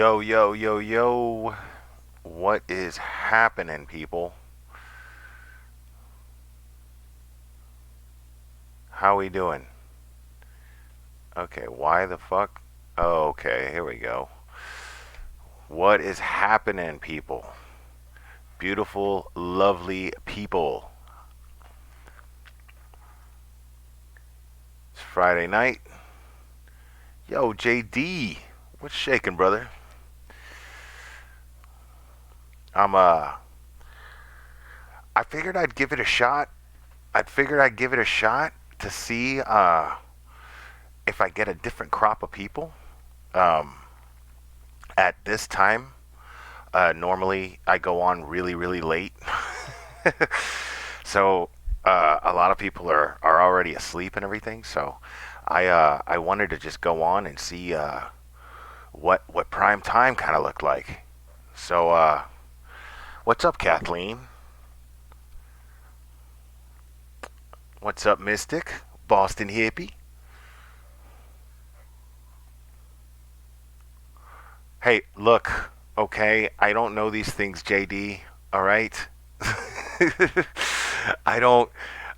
Yo, yo, yo, yo. What is happening, people? How we doing? Okay, why the fuck? Oh, okay, here we go. What is happening, people? Beautiful, lovely people. It's Friday night. Yo, JD. What's shaking, brother? I'm, I figured I'd give it a shot. To see, if I get a different crop of people. Um, at this time, normally, I go on really, really late. So a lot of people are already asleep and everything. So I wanted to just go on and see what prime time kind of looked like. So what's up, Kathleen? What's up, Mystic? Boston hippie? Hey, look, okay, I don't know these things, JD. All right. I don't.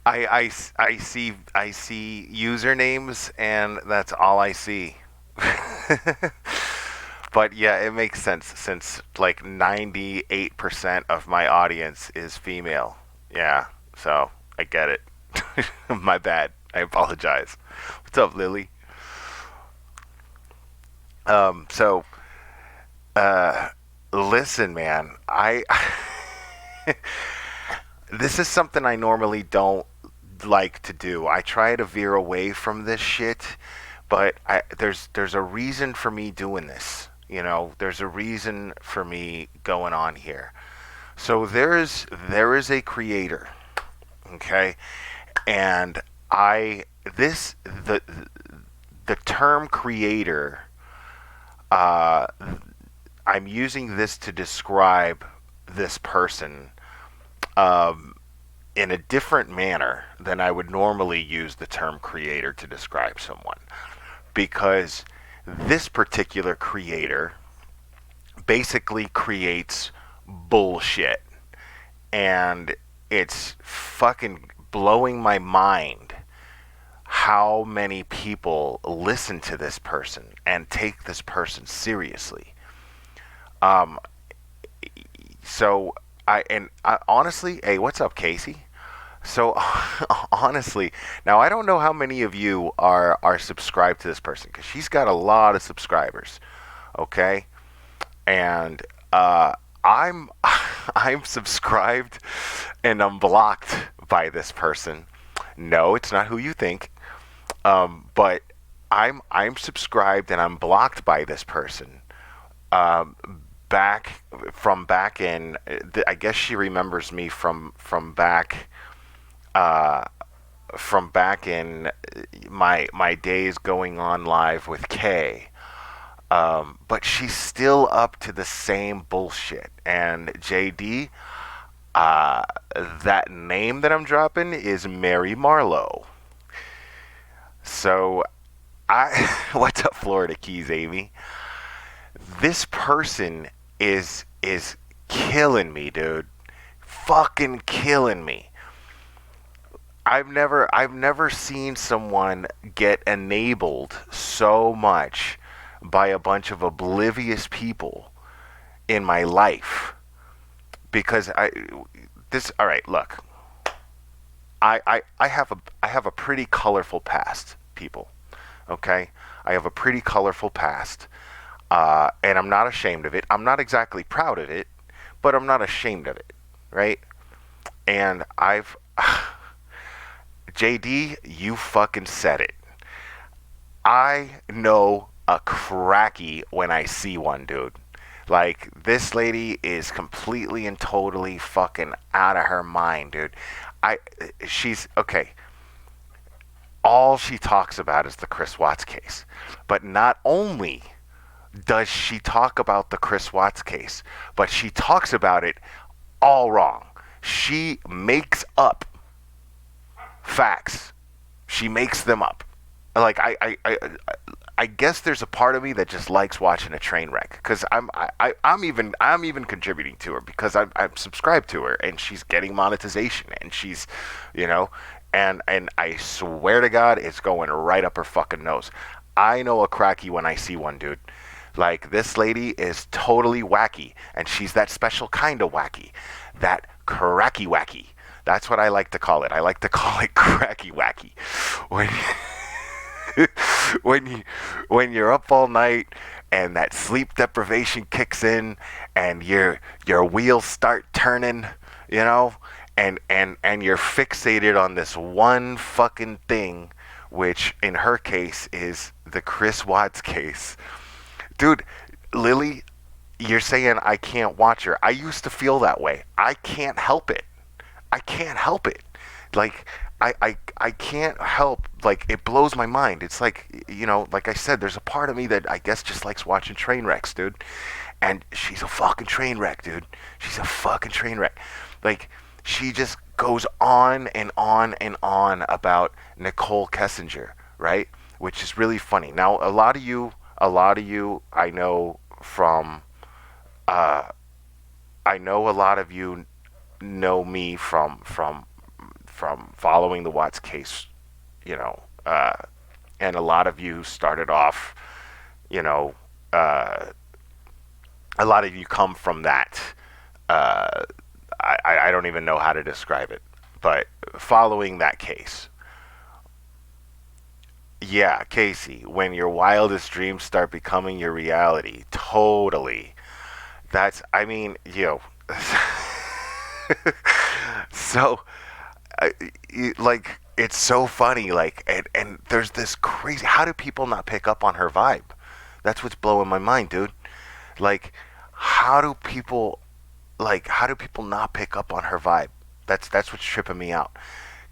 I see usernames and that's all I see. But yeah, it makes sense since like 98% of my audience is female. Yeah, so I get it. My bad. I apologize. What's up, Lily? So uh listen, man. I This is something I normally don't like to do. I try to veer away from this shit, but there's a reason for me doing this. There's a reason for me going on here. So there is a creator, okay, and I this the term creator. Uh, I'm using this to describe this person um, in a different manner than I would normally use the term creator to describe someone. Because this particular creator basically creates bullshit. And it's fucking blowing my mind how many people listen to this person and take this person seriously. Um, so honestly, hey, what's up, Casey? So honestly, now I don't know how many of you are subscribed to this person because she's got a lot of subscribers. Okay, and I'm I'm subscribed and I'm blocked by this person. No, it's not who you think. But I'm subscribed and I'm blocked by this person. Um, back in, I guess she remembers me uh, from back in my days going on live with Kay. But she's still up to the same bullshit. And JD, uh, that name that I'm dropping is Mary Marlowe. So what's up, Florida Keys, Amy? This person is killing me, dude. Fucking killing me. I've never seen someone get enabled so much by a bunch of oblivious people in my life. Because all right, look. I have a pretty colorful past, people. Okay? I have a pretty colorful past. And I'm not ashamed of it. I'm not exactly proud of it, but I'm not ashamed of it, right? And JD, you fucking said it. I know a cracky when I see one, dude. Like, this lady is completely and totally fucking out of her mind, dude. I, she's, okay, all she talks about is the Chris Watts case. But not only does she talk about the Chris Watts case, but she talks about it all wrong. She makes up facts. She makes them up. Like I guess there's a part of me that just likes watching a train wreck because I'm even contributing to her because I'm subscribed to her and she's getting monetization and she's, you know, and I swear to God, it's going right up her fucking nose. I know a cracky when I see one, dude. Like, this lady is totally wacky, and she's that special kind of wacky, that cracky wacky. That's what I like to call it. I like to call it cracky wacky. When when you when you're up all night and that sleep deprivation kicks in and your wheels start turning, you know, and you're fixated on this one fucking thing, which in her case is the Chris Watts case. Dude, Lily, you're saying I can't watch her. I used to feel that way. I can't help it. I can't help it. Like, I can't help, like, it blows my mind. It's like, you know, like I said, there's a part of me that I guess just likes watching train wrecks, dude. And she's a fucking train wreck, dude. She's a fucking train wreck. Like, she just goes on and on and on about Nicole Kessinger, right? Which is really funny. Now, a lot of you, I know from, uh, I know a lot of you know me from following the Watts case, you know, and a lot of you started off, you know, uh, a lot of you come from that. Uh, I don't even know how to describe it, but following that case, yeah, Casey, when your wildest dreams start becoming your reality, totally. That's, I mean, you know, so I, like it's so funny, like, and there's this crazy. How do people not pick up on her vibe? That's what's blowing my mind, dude. Like, how do people how do people not pick up on her vibe? That's what's tripping me out.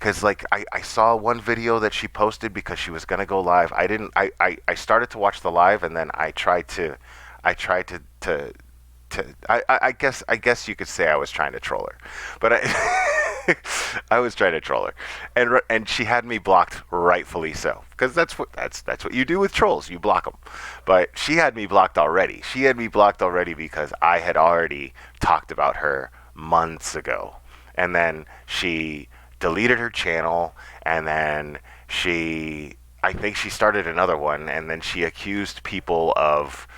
Cause like I saw one video that she posted because she was gonna go live. I didn't. I started to watch the live and then I tried I guess you could say I was trying to troll her, but I was trying to troll her, and she had me blocked, rightfully so, because that's what you do with trolls, you block them. But she had me blocked already. She had me blocked already because I had already talked about her months ago, and then she deleted her channel, and then I think she started another one, and then she accused people of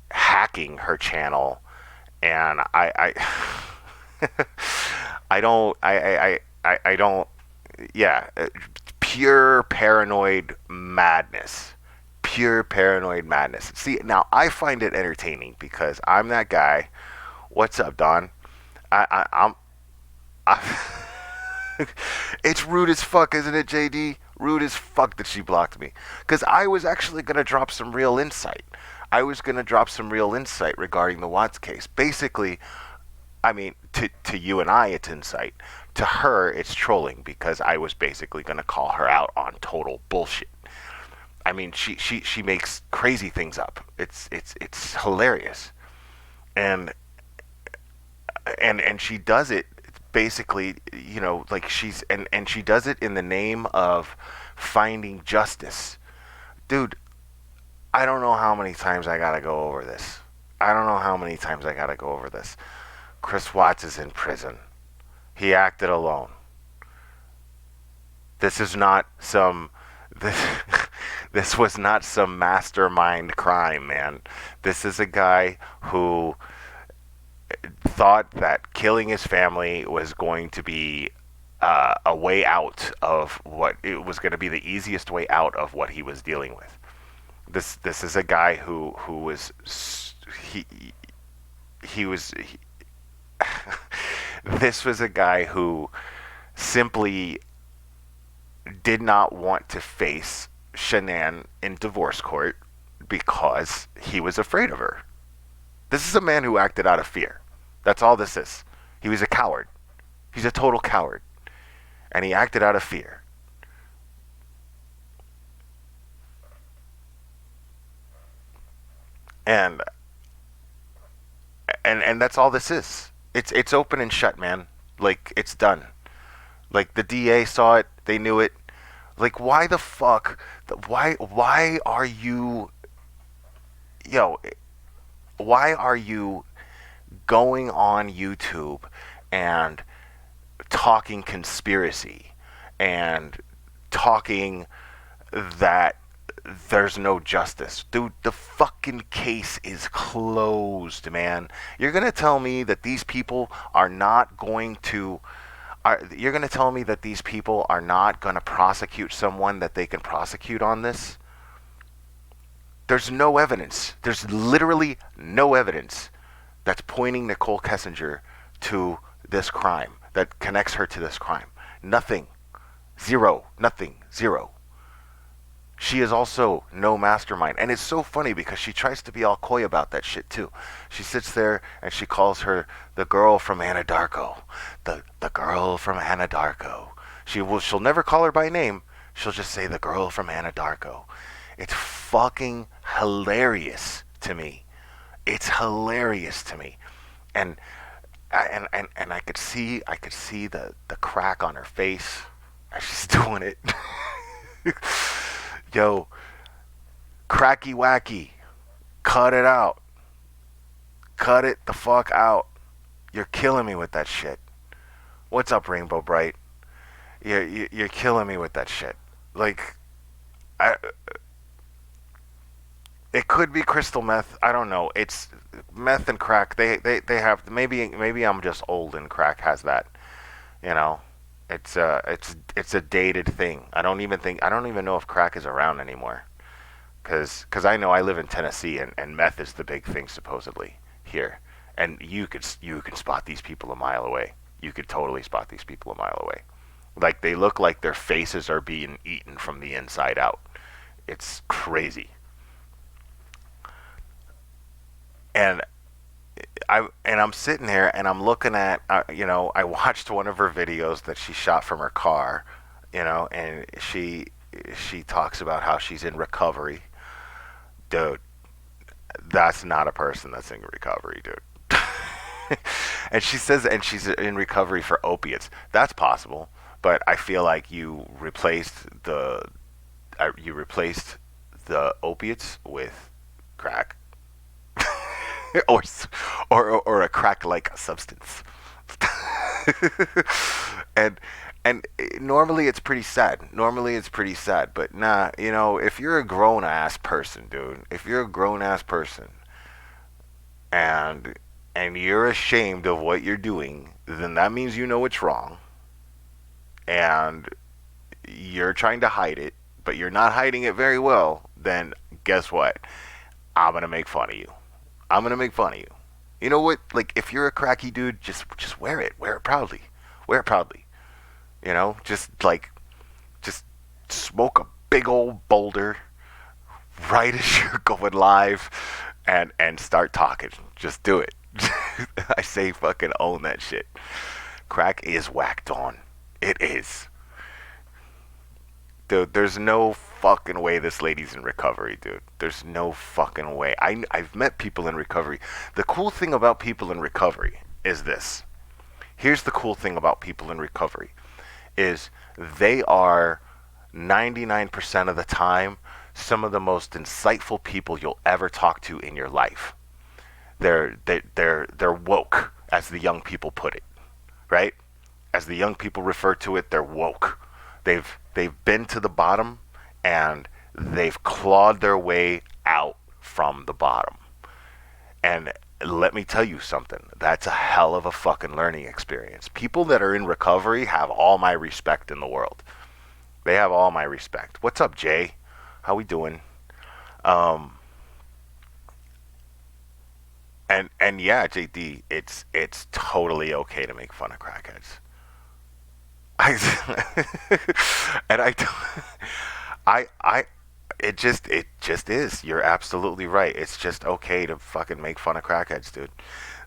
hacking her channel, and I don't I don't yeah, pure paranoid madness. Pure paranoid madness. See, now I find it entertaining because I'm that guy. What's up, Don? I it's rude as fuck, isn't it, JD? Rude as fuck that she blocked me. Because I was actually going to drop some real insight. I was going to drop some real insight regarding the Watts case. Basically, I mean, to you and I, it's insight. To her, it's trolling because I was basically going to call her out on total bullshit. I mean, she makes crazy things up. It's hilarious, and and she does it basically, you know, like and she does it in the name of finding justice. Dude, I don't know how many times I gotta go over this. I don't know how many times I gotta go over this. Chris Watts is in prison. He acted alone. This is not some this this was not some mastermind crime, man. This is a guy who thought that killing his family was going to be a way out of what it was going to be the easiest way out of what he was dealing with. This is a guy who was he he was he, this was a guy who simply did not want to face Shanann in divorce court because he was afraid of her. This is a man who acted out of fear. That's all this is. He was a coward. He's a total coward. And he acted out of fear. And and that's all this is. It's open and shut, man. Like, it's done. Like, the DA saw it, they knew it. Like, why the fuck? Why are you, yo? Why are you going on YouTube and talking conspiracy and talking that there's no justice? Dude, the fucking case is closed, man. You're going to tell me that these people are not going to you're going to tell me that these people are not going to prosecute someone that they can prosecute on this? There's no evidence. There's literally no evidence that's pointing Nicole Kessinger to this crime, that connects her to this crime. Nothing. Zero. Nothing. Zero. She is also no mastermind. And it's so funny because she tries to be all coy about that shit too. She sits there and she calls her the girl from Anadarko. The girl from Anadarko. She'll never call her by name. She'll just say the girl from Anadarko. It's fucking hilarious to me. It's hilarious to me. And I could see the crack on her face as she's doing it. Yo, cracky wacky, cut it out. Cut it the fuck out. You're killing me with that shit. What's up, Rainbow Bright? You're killing me with that shit. Like, I, it could be crystal meth. I don't know. It's meth and crack. They have, maybe I'm just old and crack has that. You know, it's a dated thing. I don't even know if crack is around anymore. Cause I know I live in Tennessee and meth is the big thing supposedly here, and you can spot these people a mile away. You could totally spot these people a mile away. Like they look like their faces are being eaten from the inside out. It's crazy. And I'm sitting here and I'm looking at I watched one of her videos that she shot from her car, and she talks about how she's in recovery. Dude, that's not a person that's in recovery, dude. And she says, and she's in recovery for opiates. That's possible, but I feel like you replaced the opiates with crack, or or a crack-like substance. and and normally it's pretty sad. Normally it's pretty sad, but nah, if you're a grown ass person, dude, if you're a grown ass person and you're ashamed of what you're doing, then that means you know it's wrong and you're trying to hide it, but you're not hiding it very well, then guess what? I'm going to make fun of you. I'm going to make fun of you. You know what? Like if you're a cracky dude, just wear it. Wear it proudly. Wear it proudly. Just smoke a big old boulder right as you're going live and start talking. Just do it. I say fucking own that shit. Crack is whacked on. It is. Dude, there's no fucking way this lady's in recovery, dude. There's no fucking way. I've met people in recovery. The cool thing about people in recovery is this. Here's the cool thing about people in recovery is they are 99% of the time some of the most insightful people you'll ever talk to in your life. They're woke, as the young people put it, right? As the young people refer to it, they're woke. They've been to the bottom and they've clawed their way out from the bottom. And let me tell you something. That's a hell of a fucking learning experience. People that are in recovery have all my respect in the world. They have all my respect. What's up, Jay? How we doing? Um, and yeah, JD, it's totally okay to make fun of crackheads. I and I it just is. You're absolutely right. It's just okay to fucking make fun of crackheads, dude.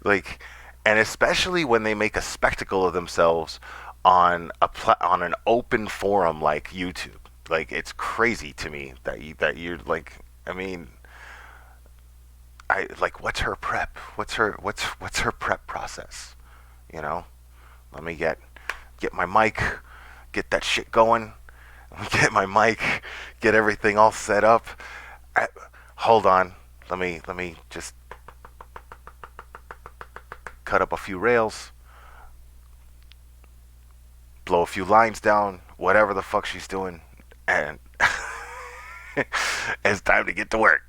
Like, and especially when they make a spectacle of themselves on an open forum like YouTube. Like, it's crazy to me that you're like. I mean, I like, what's her prep? What's her prep process? You know, let me get my mic, get that shit going. Get my mic, get everything all set up. I, hold on. Let me just cut up a few rails, blow a few lines down, whatever the fuck she's doing, and it's time to get to work.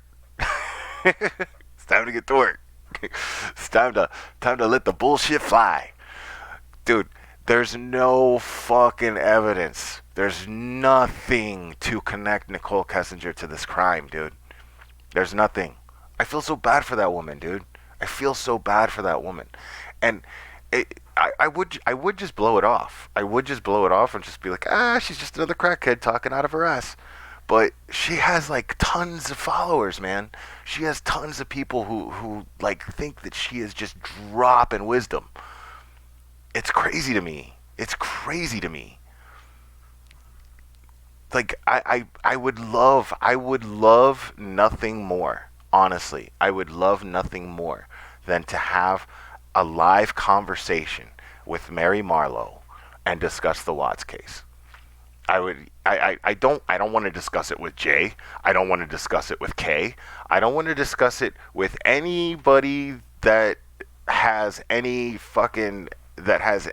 It's time to get to work. It's time to let the bullshit fly. Dude, there's no fucking evidence. There's nothing to connect Nicole Kessinger to this crime, dude. There's nothing. I feel so bad for that woman, dude. I feel so bad for that woman. And I would just blow it off. I would just blow it off and just be like, she's just another crackhead talking out of her ass. But she has like tons of followers, man. She has tons of people who like think that she is just dropping wisdom. It's crazy to me. It's crazy to me. Like I would love nothing more. Honestly, I would love nothing more than to have a live conversation with Mary Marlowe and discuss the Watts case. I don't want to discuss it with Jay. I don't want to discuss it with Kay. I don't want to discuss it with anybody that has any fucking that has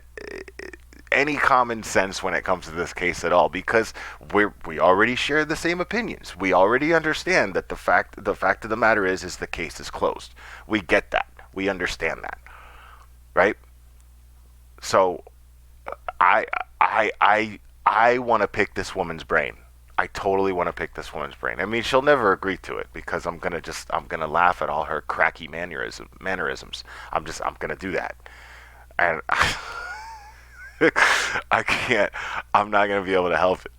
any common sense when it comes to this case at all, because we already share the same opinions. We already understand that the fact of the matter is the case is closed. We get that. We understand that, right? So I I want to pick this woman's brain. I totally want to pick this woman's brain. I mean, she'll never agree to it because I'm gonna laugh at all her cracky mannerisms. I'm gonna do that, and I can't. I'm not gonna be able to help it.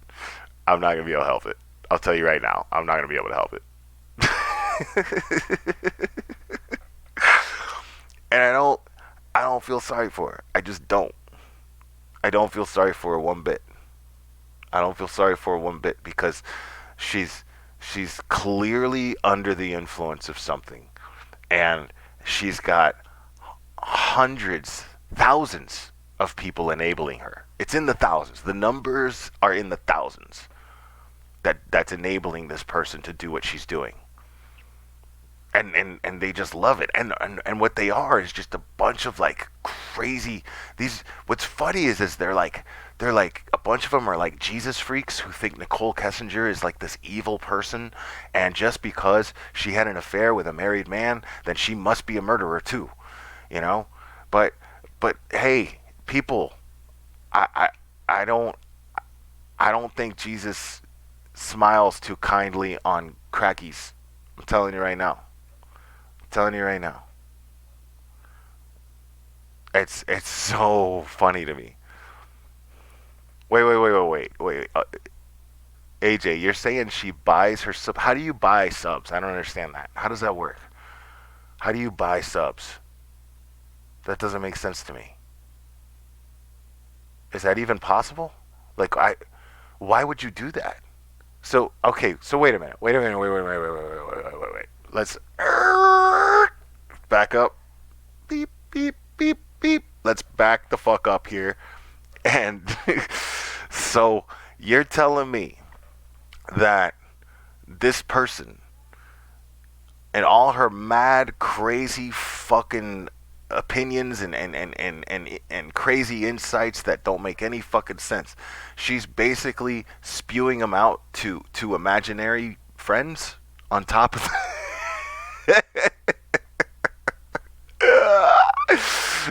I'm not gonna be able to help it. I'll tell you right now. I'm not gonna be able to help it. And I don't feel sorry for her. I just don't. I don't feel sorry for her one bit. I don't feel sorry for her one bit because she's she's clearly under the influence of something, and she's got hundreds, thousands of people enabling her. It's in the thousands. The numbers are in the thousands that's enabling this person to do what she's doing. And they just love it. And what they are is just a bunch of like crazy these what's funny is they're like a bunch of them are like Jesus freaks who think Nicole Kessinger is like this evil person, and just because she had an affair with a married man, then she must be a murderer too, you know? But but hey, people, I I, I don't think Jesus smiles too kindly on crackies. I'm telling you right now. I'm telling you right now. It's so funny to me. Wait. AJ, you're saying she buys her sub? How do you buy subs? I don't understand that. How does that work? How do you buy subs? That doesn't make sense to me. Is that even possible? Like why would you do that? So okay, so wait a minute. Wait a minute. Wait. Let's back up. Beep beep beep beep. Let's back the fuck up here. And so you're telling me that this person and all her mad, crazy fucking opinions and crazy insights that don't make any fucking sense, she's basically spewing them out to imaginary friends on top of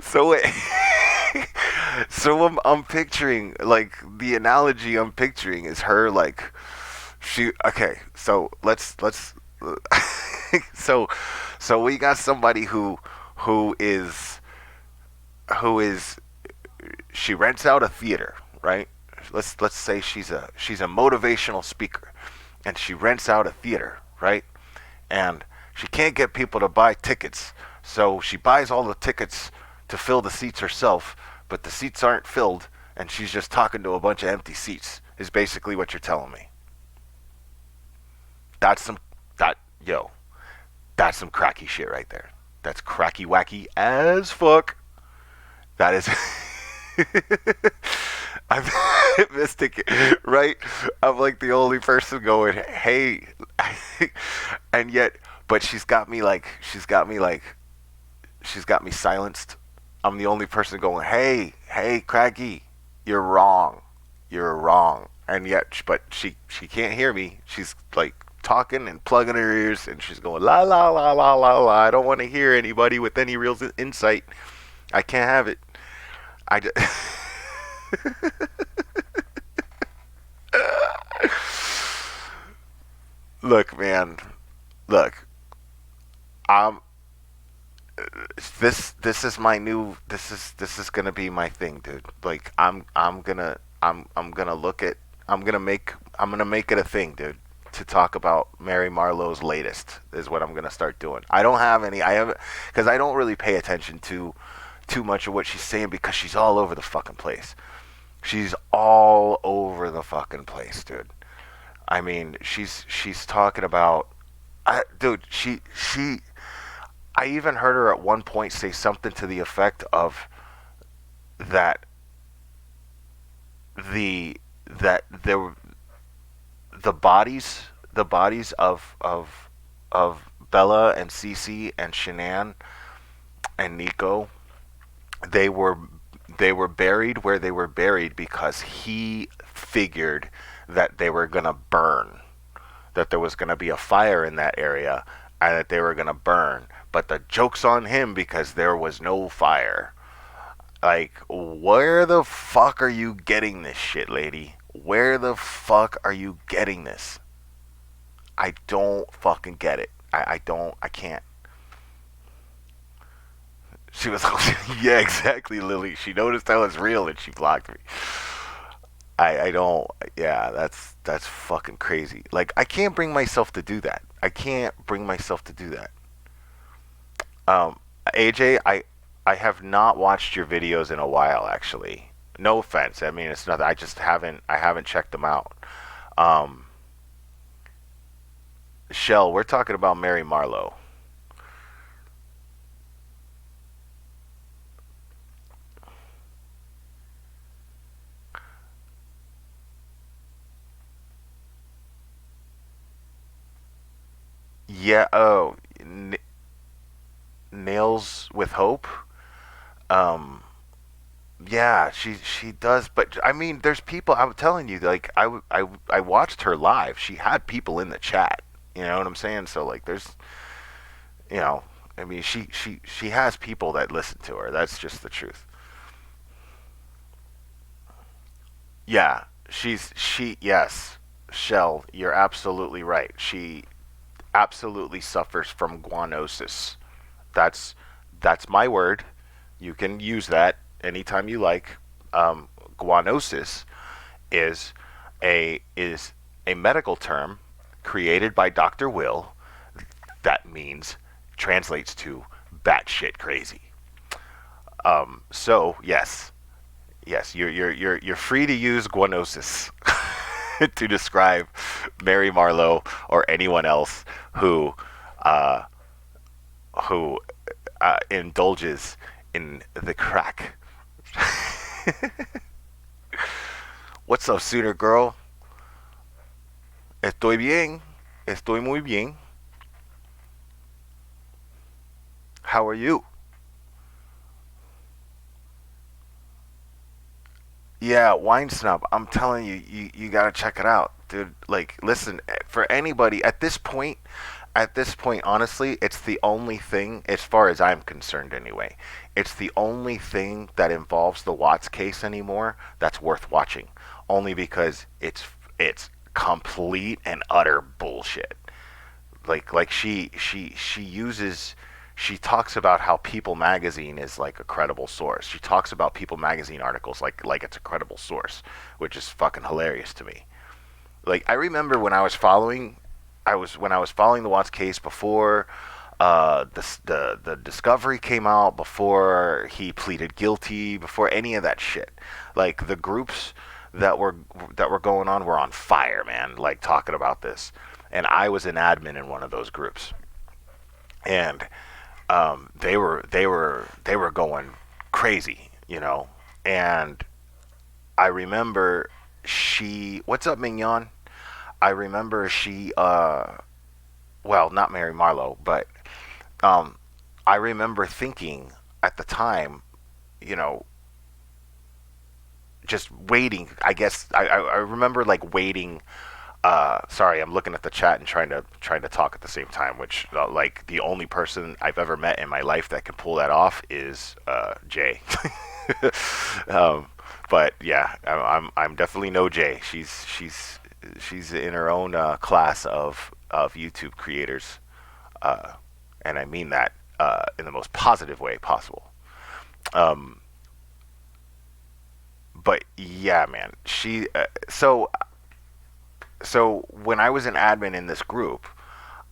so wait. So I'm picturing like the analogy I'm picturing is her like she okay so let's so so we got somebody who is who is she rents out a theater, right? Let's say she's a motivational speaker, and she rents out a theater, right? And she can't get people to buy tickets, so she buys all the tickets to fill the seats herself, but the seats aren't filled, and she's just talking to a bunch of empty seats. Is basically what you're telling me. That's some that yo. That's some cracky shit right there. That's cracky wacky as fuck. That is I'm Mystic, right? I'm like the only person going, hey, and yet, but she's got me silenced. I'm the only person going, hey, Craggy, you're wrong, you're wrong, and yet, but she can't hear me. She's like talking and plugging her ears, and she's going la la la la la la. I don't want to hear anybody with any real insight. I can't have it. I. Look, man. Look, I'm this is my new this is gonna be my thing, dude. Like I'm gonna look at I'm gonna make it a thing, dude. To talk about Mary Marlowe's latest is what I'm gonna start doing. I don't have any. I haven't because I don't really pay attention to too much of what she's saying because she's all over the fucking place. She's all over the fucking place, dude. I mean, she's talking about, dude. I even heard her at one point say something to the effect of that there the bodies of Bella and Cece and Shanann and Nico, they were they were buried where they were buried because he figured that they were gonna burn, that there was gonna be a fire in that area and that they were gonna burn. But the joke's on him because there was no fire. Like, where the fuck are you getting this shit, lady? Where the fuck are you getting this? I don't fucking get it. I don't. I can't. She was, yeah, exactly, Lily. She noticed I was real and she blocked me. I don't. Yeah, that's fucking crazy. Like, I can't bring myself to do that. I can't bring myself to do that. Um, AJ, I have not watched your videos in a while, actually. No offense. I mean, it's nothing. I haven't checked them out. Um, Shell, we're talking about Mary Marlowe. Yeah. Oh, Nails with Hope. Um, yeah, she does. But I mean, there's people. I'm telling you, like I watched her live. She had people in the chat. You know what I'm saying? So like, there's you know, I mean, she has people that listen to her. That's just the truth. Yeah, she yes, Shell, you're absolutely right. She absolutely suffers from guanosis. That's that's my word. You can use that anytime you like. Guanosis is is a medical term created by Dr. Will that means translates to batshit crazy. So yes, yes, you're free to use guanosis to describe Mary Marlowe or anyone else who uh, who indulges in the crack. What's up, Sooner girl? Estoy bien. Estoy muy bien. How are you? Yeah, Wine Snub. I'm telling you, you gotta check it out, dude. Like, listen, for anybody at this point, honestly, it's the only thing, as far as I'm concerned, anyway. It's the only thing that involves the Watts case anymore that's worth watching, only because it's complete and utter bullshit. Like she uses she talks about how People Magazine is like a credible source. She talks about People Magazine articles like it's a credible source, which is fucking hilarious to me. Like I remember when I was following the Watts case before the discovery came out, before he pleaded guilty, before any of that shit. Like the groups that were that were going on were on fire, man. Like talking about this, and I was an admin in one of those groups, and they were going crazy, you know. And I remember what's up, Mignon? I remember well, not Mary Marlowe, but um, I remember thinking at the time, you know, just waiting. I guess I remember like waiting. Sorry, I'm looking at the chat and trying to talk at the same time. Which like the only person I've ever met in my life that can pull that off is Jay. um, but yeah, I'm definitely no Jay. She's in her own class of YouTube creators, uh, and I mean that in the most positive way possible. Um, but yeah, man, so when I was an admin in this group,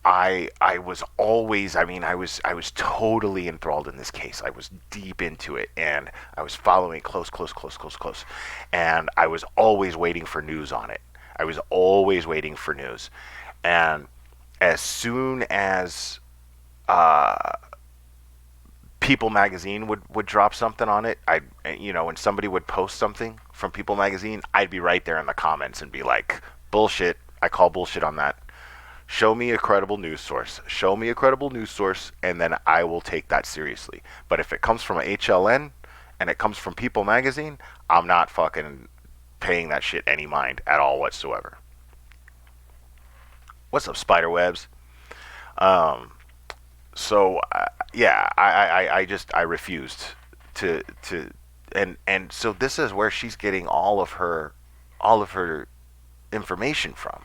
I was always, I was totally enthralled in this case. I was deep into it, and I was following close, close, close, close, close, and I was always waiting for news on it. I was always waiting for news, and as soon as uh, People Magazine would drop something on it, when somebody would post something from People Magazine, I'd be right there in the comments and be like, bullshit. I call bullshit on that. Show me a credible news source. Show me a credible news source, and then I will take that seriously. But if it comes from HLN and it comes from People Magazine, I'm not fucking paying that shit any mind at all whatsoever. What's up, Spiderwebs? Um, so yeah, I refused to and so this is where she's getting all of her information from.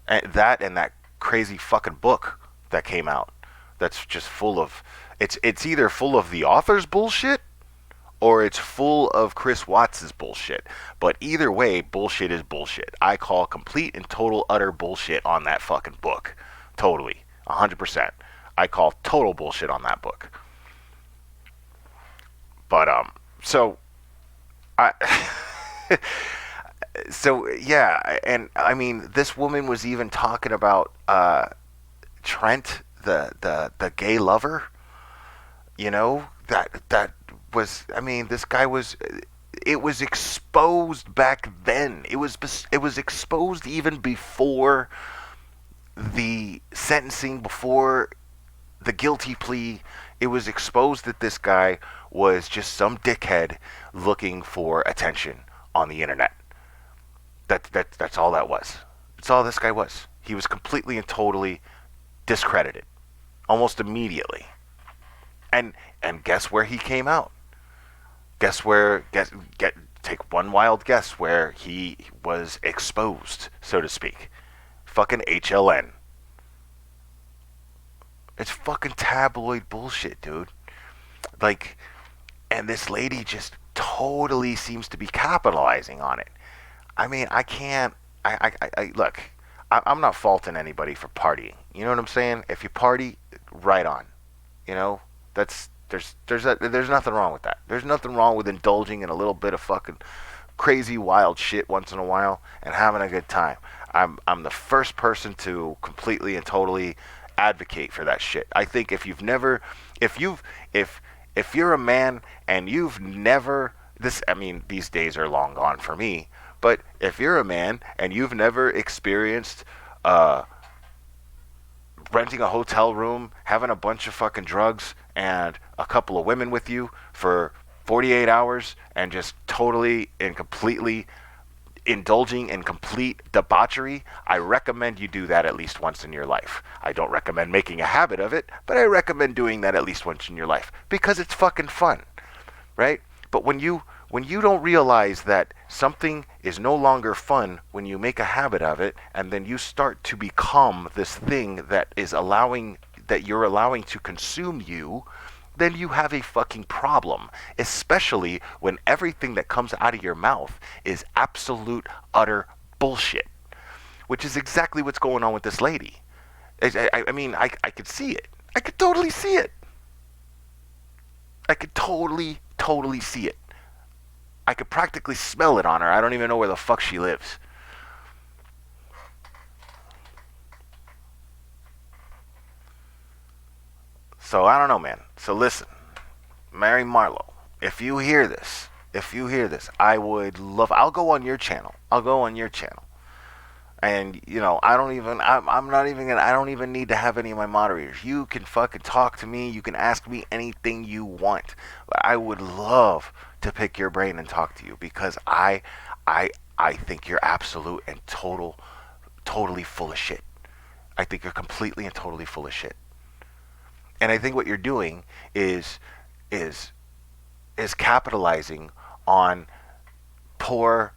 And that crazy fucking book that came out that's just full of it's either full of the author's bullshit or it's full of Chris Watts's bullshit. But either way, bullshit is bullshit. I call complete and total utter bullshit on that fucking book. Totally. 100%. I call total bullshit on that book. But so I so yeah, and I mean this woman was even talking about Trent, the gay lover. That was, I mean, this guy was, it was exposed back then. It was exposed even before the sentencing, before the guilty plea. It was exposed that this guy was just some dickhead looking for attention on the internet. That's all that was. That's all this guy was. He was completely and totally discredited almost immediately. And guess where he came out? Guess where? Get take one wild guess where he was exposed, so to speak. Fucking HLN. It's fucking tabloid bullshit, dude. Like, and this lady just totally seems to be capitalizing on it. I mean, I can't. I look. I'm not faulting anybody for partying. You know what I'm saying? If you party, right on. You know, that's there's nothing wrong with that. There's nothing wrong with indulging in a little bit of fucking crazy wild shit once in a while and having a good time. I'm the first person to completely and totally advocate for that shit. I think if you've if you're a man and you've never this I mean these days are long gone for me, but if you're a man and you've never experienced uh renting a hotel room, having a bunch of fucking drugs and a couple of women with you for 48 hours and just totally and completely indulging in complete debauchery, I recommend you do that at least once in your life. I don't recommend making a habit of it, but I recommend doing that at least once in your life because it's fucking fun, right? But when you don't realize that something is no longer fun when you make a habit of it and then you start to become this thing that you're allowing to consume you, then you have a fucking problem, especially when everything that comes out of your mouth is absolute utter bullshit, which is exactly what's going on with this lady. I mean, I could see it. I could totally see it. I could totally, totally see it. I could practically smell it on her. I don't even know where the fuck she lives. So I don't know, man. So listen, Mary Marlowe, if you hear this, if you hear this, I would love. I'll go on your channel. I'll go on your channel. And I don't even. I'm not even gonna. I don't even need to have any of my moderators. You can fucking talk to me. You can ask me anything you want. But I would love to pick your brain and talk to you because I, I think you're absolute and totally full of shit. I think you're completely and totally full of shit. And I think what you're doing is is is capitalizing on poor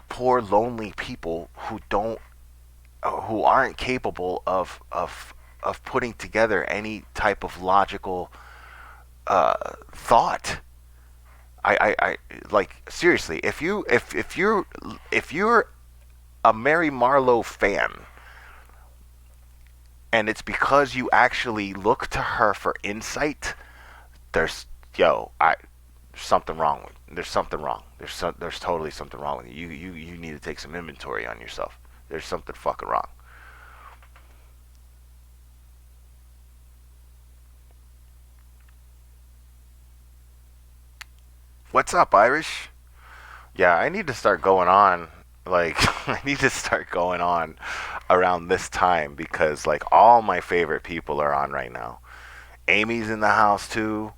poor lonely people who aren't capable of putting together any type of logical thought. I like seriously. If you're a Mary Marlowe fan, and it's because you actually look to her for insight, there's yo, I something wrong with. There's something wrong. There's totally something wrong with you. You need to take some inventory on yourself. There's something fucking wrong. What's up, Irish? Yeah, I need to start going on. Like, I need to start going on around this time because, like, all my favorite people are on right now. Amy's in the house too.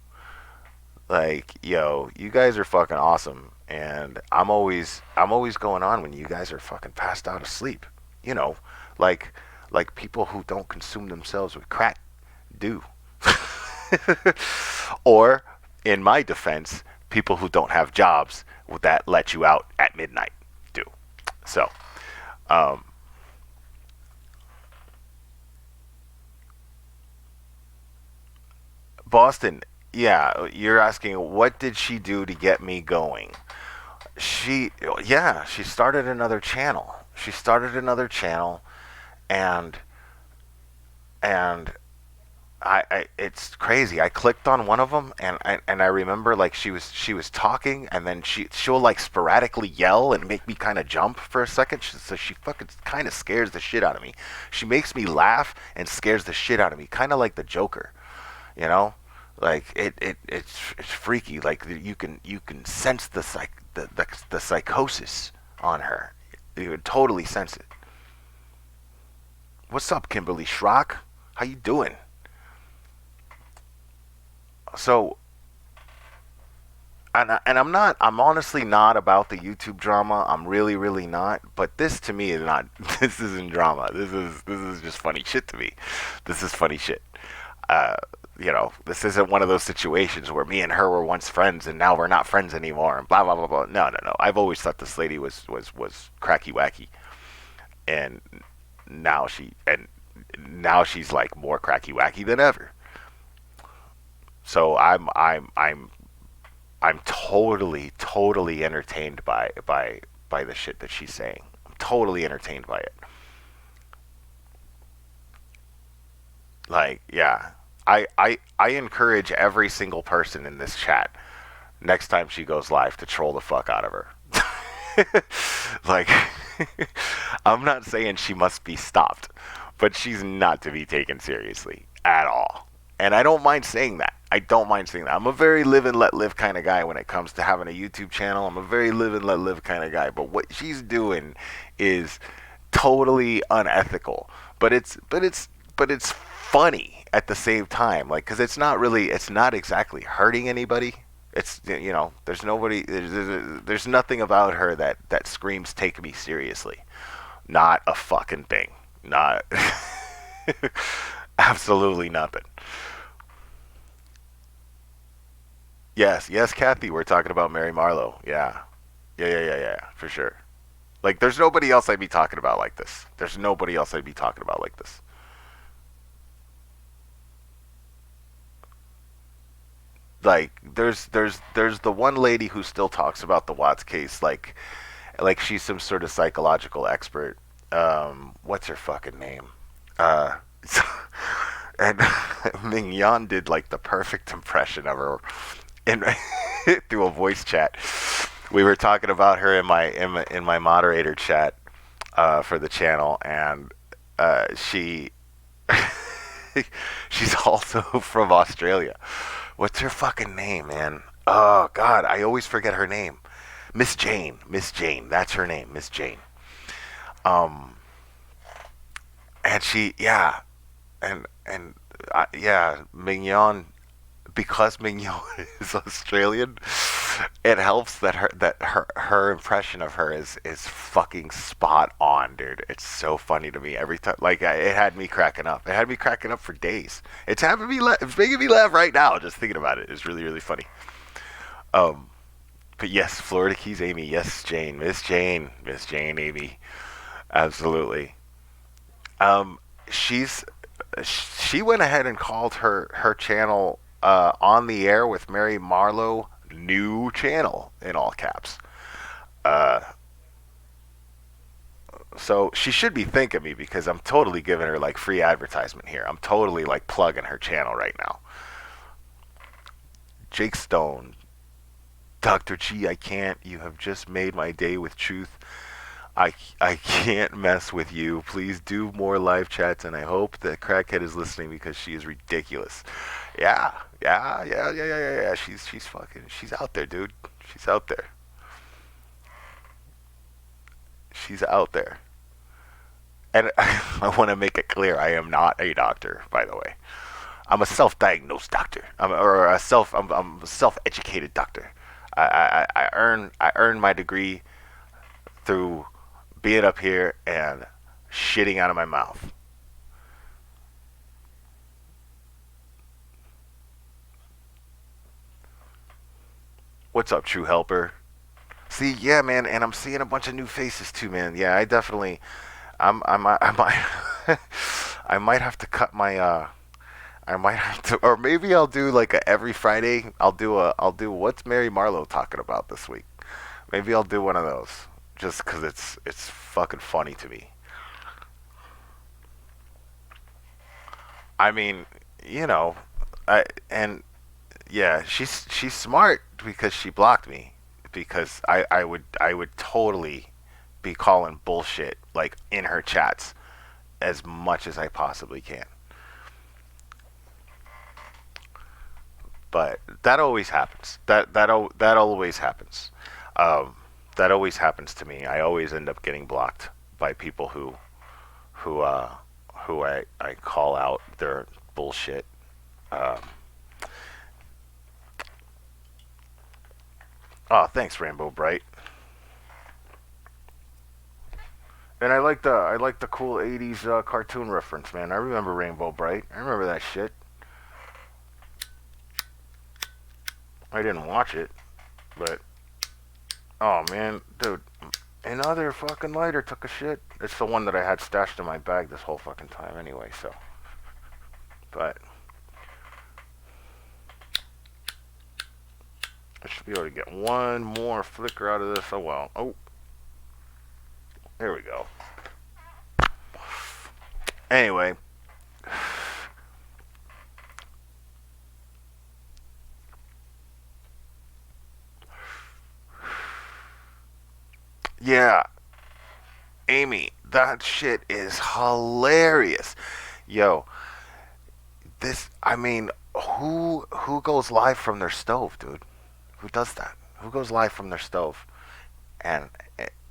Like, yo, you guys are fucking awesome, and I'm always going on when you guys are fucking passed out asleep. You know, like like people who don't consume themselves with crack do. Or, in my defense, people who don't have jobs that let you out at midnight do. So, um, Boston, yeah, you're asking what did she do to get me going? She, yeah, she started another channel. She started another channel, and and it's crazy. I clicked on one of them, and I remember like she was talking, and then she'll like sporadically yell and make me kind of jump for a second. So she fucking kind of scares the shit out of me. She makes me laugh and scares the shit out of me, kind of like the Joker, you know. Like it's freaky. Like you can sense the psychosis on her. You would totally sense it. What's up, Kimberly Schrock? How you doing? So and I'm not. I'm honestly not about the YouTube drama. I'm really not. But this to me is not. This isn't drama. This is just funny shit to me. This is funny shit. Uh, this isn't one of those situations where me and her were once friends and now we're not friends anymore and blah blah blah blah. No, no, no. I've always thought this lady was cracky wacky, and now she's like more cracky wacky than ever. So I'm totally entertained by the shit that she's saying. I'm totally entertained by it. Like, yeah. I encourage every single person in this chat next time she goes live to troll the fuck out of her. Like, I'm not saying she must be stopped, but she's not to be taken seriously at all. And I don't mind saying that. I don't mind saying that. I'm a very live and let live kind of guy when it comes to having a YouTube channel. I'm a very live and let live kind of guy. But what she's doing is totally unethical. But it's funny at the same time. Like, because it's not exactly hurting anybody. There's nobody, there's nothing about her that screams take me seriously. Not a fucking thing. Not absolutely nothing. Yes, yes, Kathy, we're talking about Mary Marlowe. Yeah. Yeah, for sure. Like, there's nobody else I'd be talking about like this. There's nobody else I'd be talking about like this. Like, there's the one lady who still talks about the Watts case like she's some sort of psychological expert. What's her fucking name? Uh, and Ming Yan did like the perfect impression of her in through a voice chat. We were talking about her in my moderator chat for the channel, and she she's also from Australia, What's her fucking name, man? Oh God, I always forget her name. Miss Jane. Miss Jane. That's her name. Miss Jane. Um, and she, yeah, yeah, Mignon, because Mignon is Australian, it helps that her impression of her is fucking spot on, dude. It's so funny to me every time. Like it had me cracking up. It had me cracking up for days. It's making me laugh right now just thinking about it. It's really really funny. Um, but yes, Florida Keys Amy. Yes, Jane. Miss Jane Amy. Absolutely. Um, she's she went ahead and called her channel on the air with Mary Marlowe new channel in all caps. Uh, so she should be thanking me because I'm totally giving her like free advertisement here. I'm totally like plugging her channel right now. Jake Stone, Dr. G, I can't. You have just made my day with truth. I can't mess with you. Please do more live chats, and I hope that Crackhead is listening because she is ridiculous. Yeah, yeah. She's fucking she's out there, dude. She's out there. She's out there. And I want to make it clear, I am not a doctor, by the way. I'm a self-diagnosed doctor. I'm a self-educated doctor. I earned my degree through being up here and shitting out of my mouth. What's up, True Helper? See, yeah, man, and I'm seeing a bunch of new faces too, man. Yeah, I definitely, I might, I might have to cut my, I might have to, or maybe I'll do like a every Friday. I'll do what's Mary Marlowe talking about this week. Maybe I'll do one of those, just because it's fucking funny to me. I mean, you know, I and yeah, she's smart because she blocked me because I would totally be calling bullshit like in her chats as much as I possibly can. But that always happens. That always happens. Um, that always happens to me. I always end up getting blocked by people who uh, who I call out their bullshit. Um, oh, thanks, Rainbow Bright. And I like the cool '80s cartoon reference, man. I remember Rainbow Bright. I remember that shit. I didn't watch it, but oh man, dude, another fucking lighter took a shit. It's the one that I had stashed in my bag this whole fucking time anyway. So, but I should be able to get one more flicker out of this. Oh well. Oh, there we go. Anyway, yeah, Amy, that shit is hilarious. Yo, this. I mean, who goes live from their stove, dude? Who does that? Who goes live from their stove? And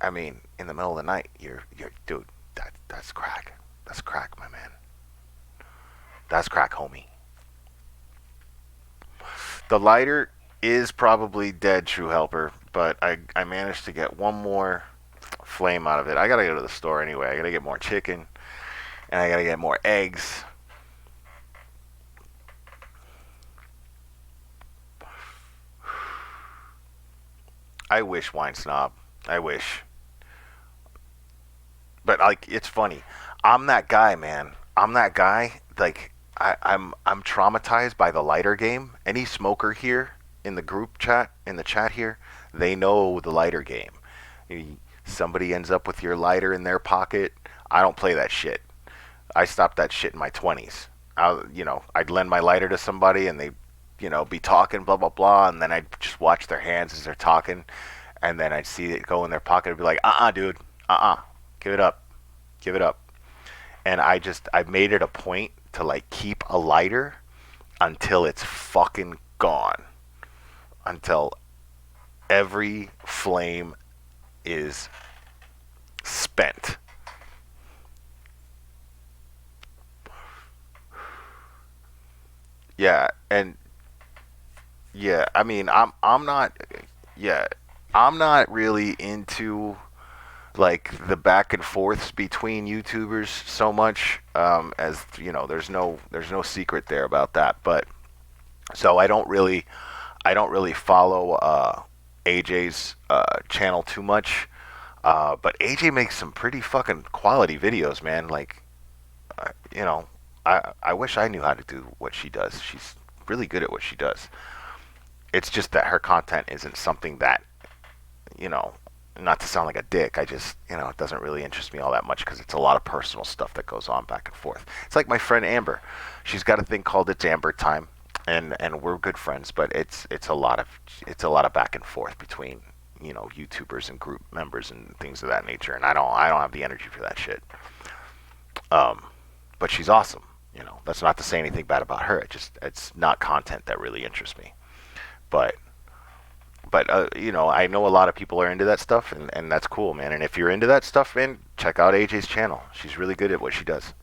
I mean, in the middle of the night, you're dude. That's crack. That's crack, my man. That's crack, homie. The lighter is probably dead, True Helper, but I managed to get one more flame out of it. I gotta go to the store anyway. I gotta get more chicken, and I gotta get more eggs. I wish, Wine Snob. I wish. But like, it's funny. I'm that guy, man. I'm that guy. Like, I'm traumatized by the lighter game. Any smoker here in the group chat in the chat here, they know the lighter game. Somebody ends up with your lighter in their pocket. I don't play that shit. I stopped that shit in my 20s. I'd lend my lighter to somebody and they, be talking blah blah blah, and then I'd just watch their hands as they're talking, and then I'd see it go in their pocket and be like, dude, give it up, give it up. And I made it a point to like keep a lighter until it's fucking gone until every flame is spent. Yeah, and yeah, I mean, I'm not yeah, I'm not really into like the back and forths between YouTubers so much as you know, there's no secret there about that. But so I don't really follow AJ's channel too much. But AJ makes some pretty fucking quality videos, man. Like, you know, I wish I knew how to do what she does. She's really good at what she does. It's just that her content isn't something that, you know, not to sound like a dick, I just, it doesn't really interest me all that much because it's a lot of personal stuff that goes on back and forth. It's like my friend Amber. She's got a thing called It's Amber Time, and we're good friends, but it's a lot of back and forth between, YouTubers and group members and things of that nature, and I don't have the energy for that shit. Um, but she's awesome. That's not to say anything bad about her. It's not content that really interests me. But I know a lot of people are into that stuff, and that's cool, man. And if you're into that stuff, man, check out AJ's channel. She's really good at what she does.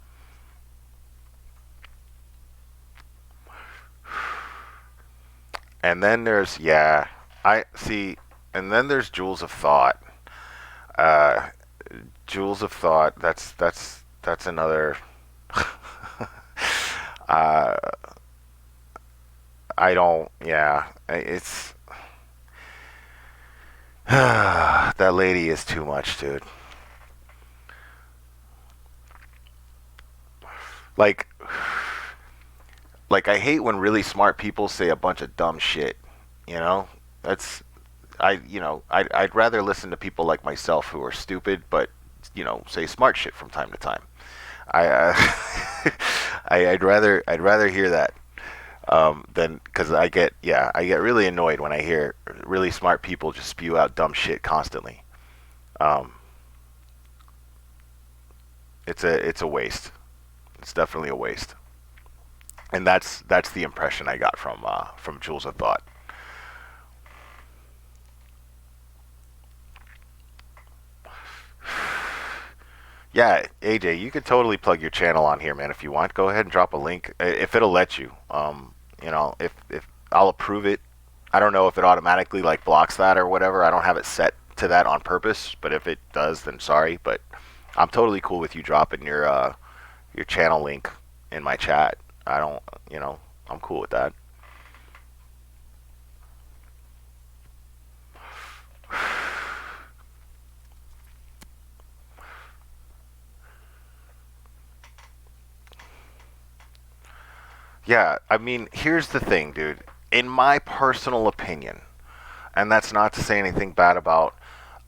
And then there's yeah, I see. And then there's Jewels of Thought. Uh, Jewels of Thought. That's another. uh, I don't. Yeah, it's that lady is too much, dude. Like, I hate when really smart people say a bunch of dumb shit. You know, that's I'd rather listen to people like myself who are stupid but say smart shit from time to time. I I'd rather hear that than because I get really annoyed when I hear really smart people just spew out dumb shit constantly. Um, it's a waste. It's definitely a waste, and that's the impression I got from Jules of Thought. Yeah, AJ, you could totally plug your channel on here, man. If you want, go ahead and drop a link if it'll let you. If I'll approve it. I don't know if it automatically like blocks that or whatever. I don't have it set to that on purpose, but if it does, then sorry. But I'm totally cool with you dropping your channel link in my chat. I don't, you know, I'm cool with that. Yeah, I mean, here's the thing, dude. In my personal opinion, and that's not to say anything bad about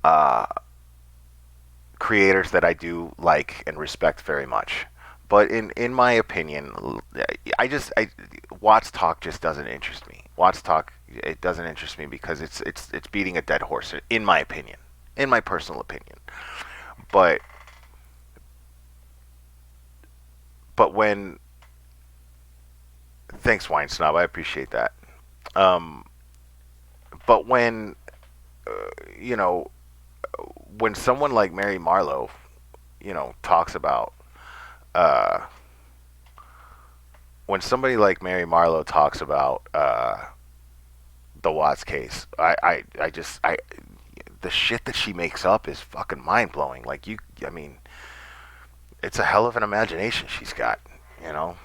uh, creators that I do like and respect very much. But in my opinion, I Watts Talk just doesn't interest me. Watts Talk it doesn't interest me because it's beating a dead horse in my opinion, in my personal opinion. But when thanks Wine Snob, I appreciate that. Um, but you know when someone like Mary Marlowe, talks about uh, when somebody like Mary Marlowe talks about the Watts case, I the shit that she makes up is fucking mind blowing. I mean, it's a hell of an imagination she's got. You know.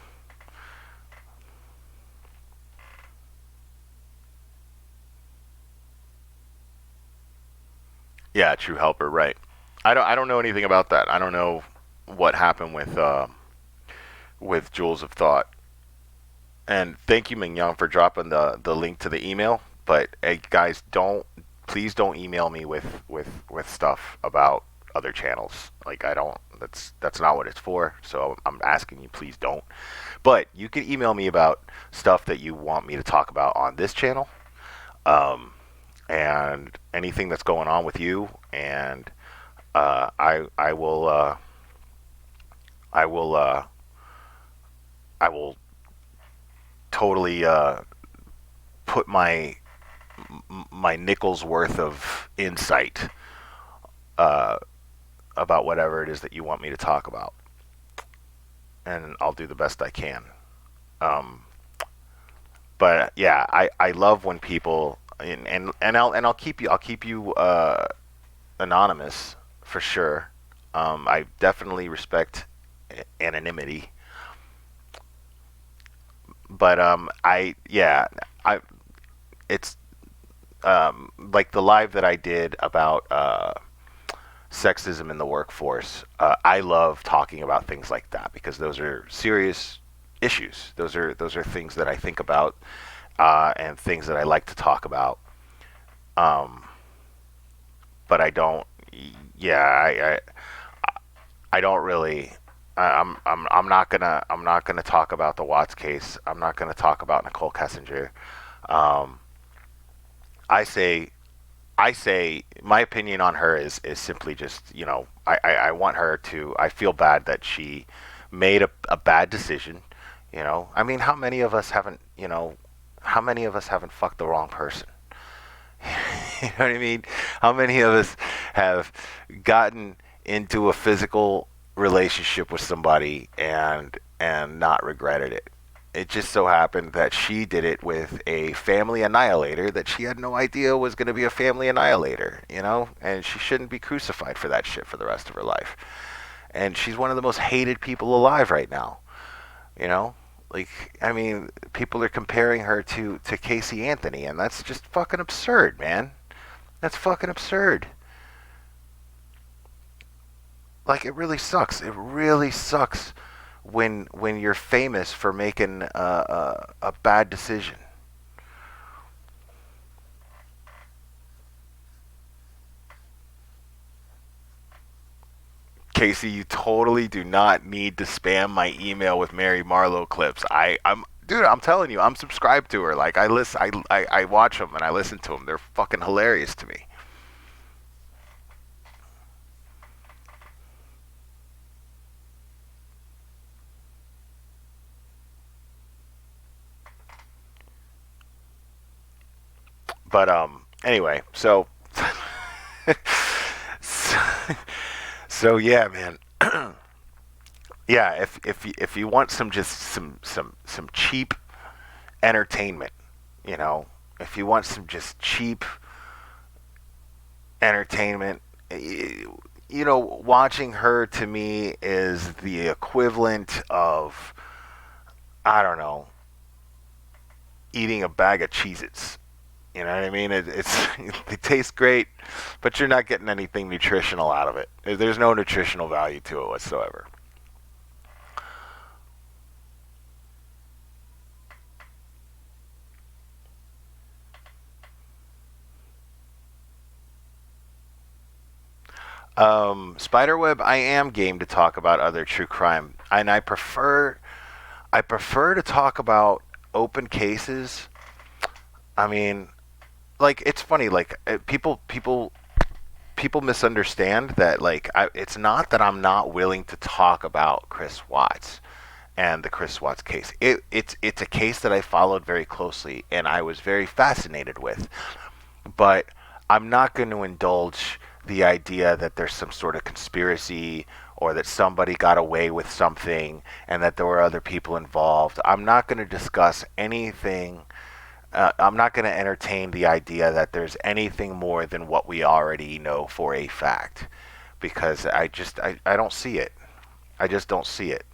Yeah, True Helper, right? I don't know anything about that. I don't know what happened with Jewels of Thought. And thank you, Ming Young, for dropping the link to the email. But hey, guys, please don't email me with stuff about other channels. Like I don't. That's not what it's for. So I'm asking you, please don't. But you can email me about stuff that you want me to talk about on this channel, um, and anything that's going on with you. And I will I will totally put my nickel's worth of insight uh, about whatever it is that you want me to talk about, and I'll do the best I can. Um, but yeah, I love when people and I'll keep you anonymous for sure. I definitely respect anonymity, but I yeah I it's like the live that I did about sexism in the workforce. I love talking about things like that because those are serious issues. Those are things that I think about and things that I like to talk about. Um, but I don't. Yeah, I don't really. I'm not gonna talk about the Watts case. I'm not gonna talk about Nicole Kessinger. Um, I say I say my opinion on her is simply just, I want her to. I feel bad that she made a bad decision. I mean, how many of us haven't fucked the wrong person? You know what I mean? How many of us have gotten into a physical relationship with somebody and not regretted it? It just so happened that she did it with a family annihilator that she had no idea was going to be a family annihilator, and she shouldn't be crucified for that shit for the rest of her life. And she's one of the most hated people alive right now, you know? Like, I mean, people are comparing her to Casey Anthony, and that's just fucking absurd, man. That's fucking absurd. Like, it really sucks. It really sucks when you're famous for making a bad decision. Casey, you totally do not need to spam my email with Mary Marlowe clips. I'm dude. I'm telling you, I'm subscribed to her. Like, I listen, I watch them and I listen to them. They're fucking hilarious to me. But anyway, so, so yeah, man. Yeah, if you want some cheap entertainment, you know, if you want some just cheap entertainment, watching her to me is the equivalent of, I don't know, eating a bag of Cheez-Its. You know what I mean? It tastes great, but you're not getting anything nutritional out of it. There's no nutritional value to it whatsoever. Spiderweb, I am game to talk about other true crime, and I prefer to talk about open cases. I mean, like, it's funny, like, people misunderstand that, like, it's not that I'm not willing to talk about Chris Watts and the Chris Watts case. It's a case that I followed very closely and I was very fascinated with. But I'm not going to indulge the idea that there's some sort of conspiracy or that somebody got away with something and that there were other people involved. I'm not going to discuss anything. I'm not going to entertain the idea that there's anything more than what we already know for a fact because I don't see it. I just don't see it.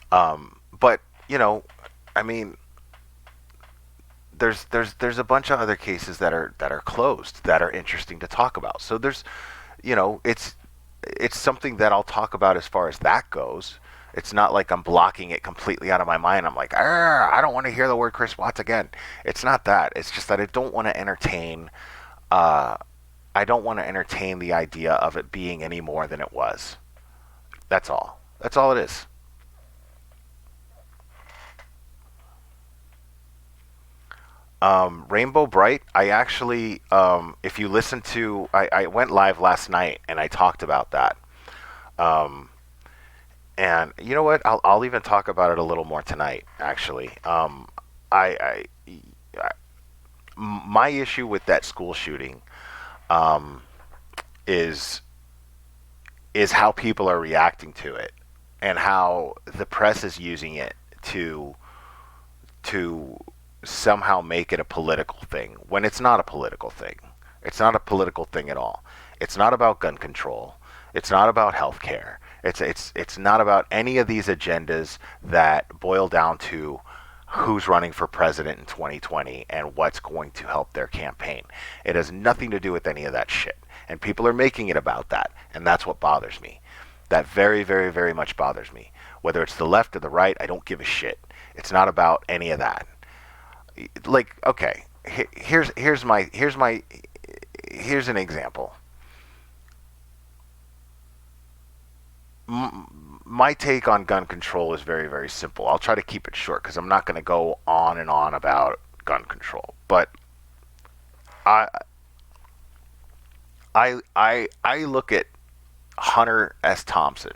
But, I mean, there's a bunch of other cases that are closed that are interesting to talk about. So there's, it's something that I'll talk about as far as that goes. It's not like I'm blocking it completely out of my mind. I'm like, I don't want to hear the word Chris Watts again. It's not that. It's just that I don't want to entertain. Uh, I don't want to entertain the idea of it being any more than it was. That's all. That's all it is. Rainbow Bright, I actually, if you listen to, I went live last night and I talked about that. Um, and you know what? I'll even talk about it a little more tonight, actually. I, I my issue with that school shooting um, is how people are reacting to it and how the press is using it to to somehow make it a political thing when it's not a political thing. It's not a political thing at all. It's not about gun control. It's not about health care. It's not about any of these agendas that boil down to who's running for president in 2020 and what's going to help their campaign. It has nothing to do with any of that shit. And people are making it about that, and that's what bothers me. That very, very, very much bothers me. Whether it's the left or the right, I don't give a shit. It's not about any of that. Like, okay, here's an example. My take on gun control is very, very simple. I'll try to keep it short because I'm not going to go on and on about gun control. But I, I look at Hunter S. Thompson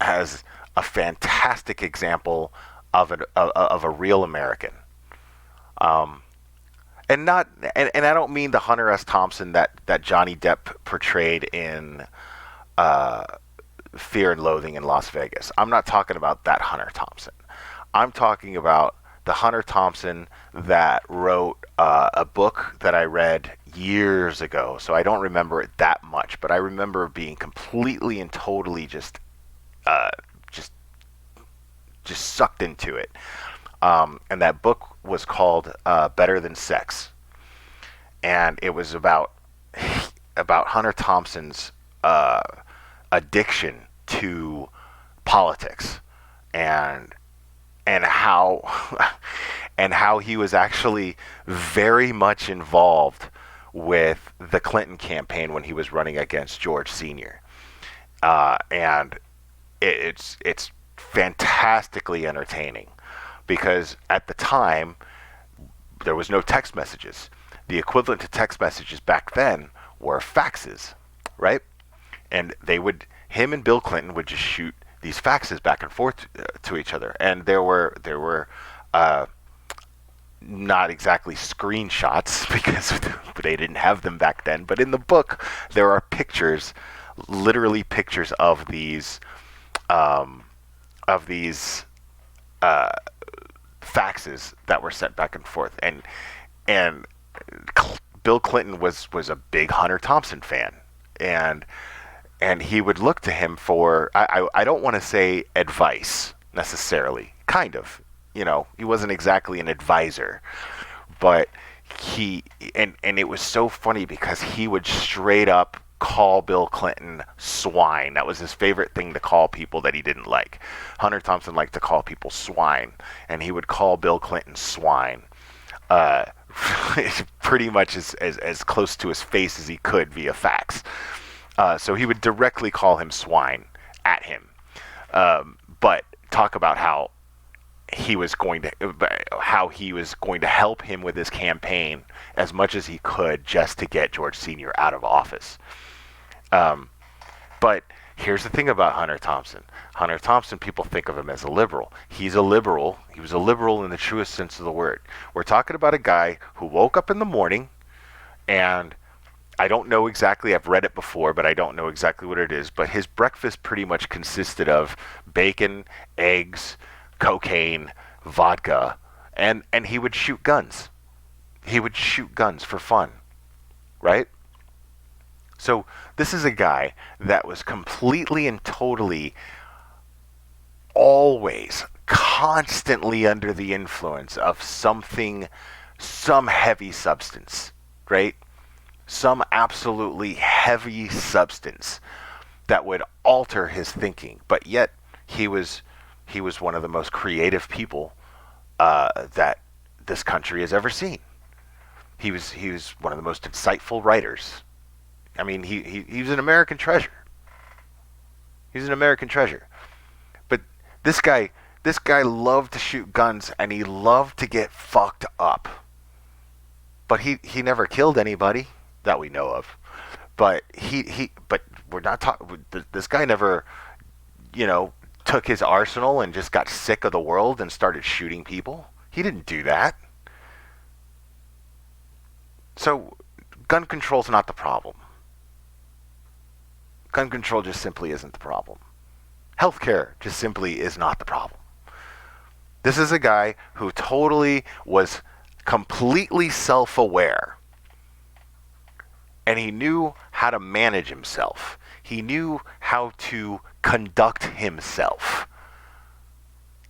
as a fantastic example of a real American. Um, and I don't mean the Hunter S. Thompson that Johnny Depp portrayed in uh, Fear and Loathing in Las Vegas. I'm not talking about that Hunter Thompson. I'm talking about the Hunter Thompson that wrote a book that I read years ago. So I don't remember it that much, but I remember being completely and totally uh, just just sucked into it. And that book was called Better Than Sex, and it was about Hunter Thompson's addiction to politics and how and how he was actually very much involved with the Clinton campaign when he was running against George Sr. And it's fantastically entertaining because at the time there was no text messages. The equivalent to text messages back then were faxes, right? And him and Bill Clinton would just shoot these faxes back and forth to each other, and there were not exactly screenshots because they didn't have them back then. But in the book, there are pictures, literally pictures um, of these faxes that were sent back and forth, and Bill Clinton was a big Hunter Thompson fan, and he would look to him for I don't want to say advice necessarily, kind of, he wasn't exactly an advisor, but and it was so funny because he would straight up call Bill Clinton swine. That was his favorite thing to call people that he didn't like. Hunter Thompson liked to call people swine, and he would call Bill Clinton swine. Uh, Pretty much as close to his face as he could via fax. So he would directly call him swine at him, but talk about how he was going to help him with his campaign as much as he could just to get George Sr. out of office. But here's the thing about Hunter Thompson. Hunter Thompson, people think of him as a liberal. He's a liberal. He was a liberal in the truest sense of the word. We're talking about a guy who woke up in the morning, and I don't know exactly, I've read it before, but I don't know exactly what it is, but his breakfast pretty much consisted of bacon, eggs, cocaine, vodka, and he would shoot guns. He would shoot guns for fun, right? So this is a guy that was completely and totally always constantly under the influence of something, some heavy substance, right? Some absolutely heavy substance that would alter his thinking. But yet he was one of the most creative people that this country has ever seen. He was one of the most insightful writers. I mean, he was an American treasure. He's an American treasure. But this guy loved to shoot guns, and he loved to get fucked up. But he never killed anybody that we know of. But but we're not talking. This guy never, took his arsenal and just got sick of the world and started shooting people. He didn't do that. So, gun control's not the problem. Gun control just simply isn't the problem. Healthcare just simply is not the problem. This is a guy who totally was completely self aware, and he knew how to manage himself. He knew how to conduct himself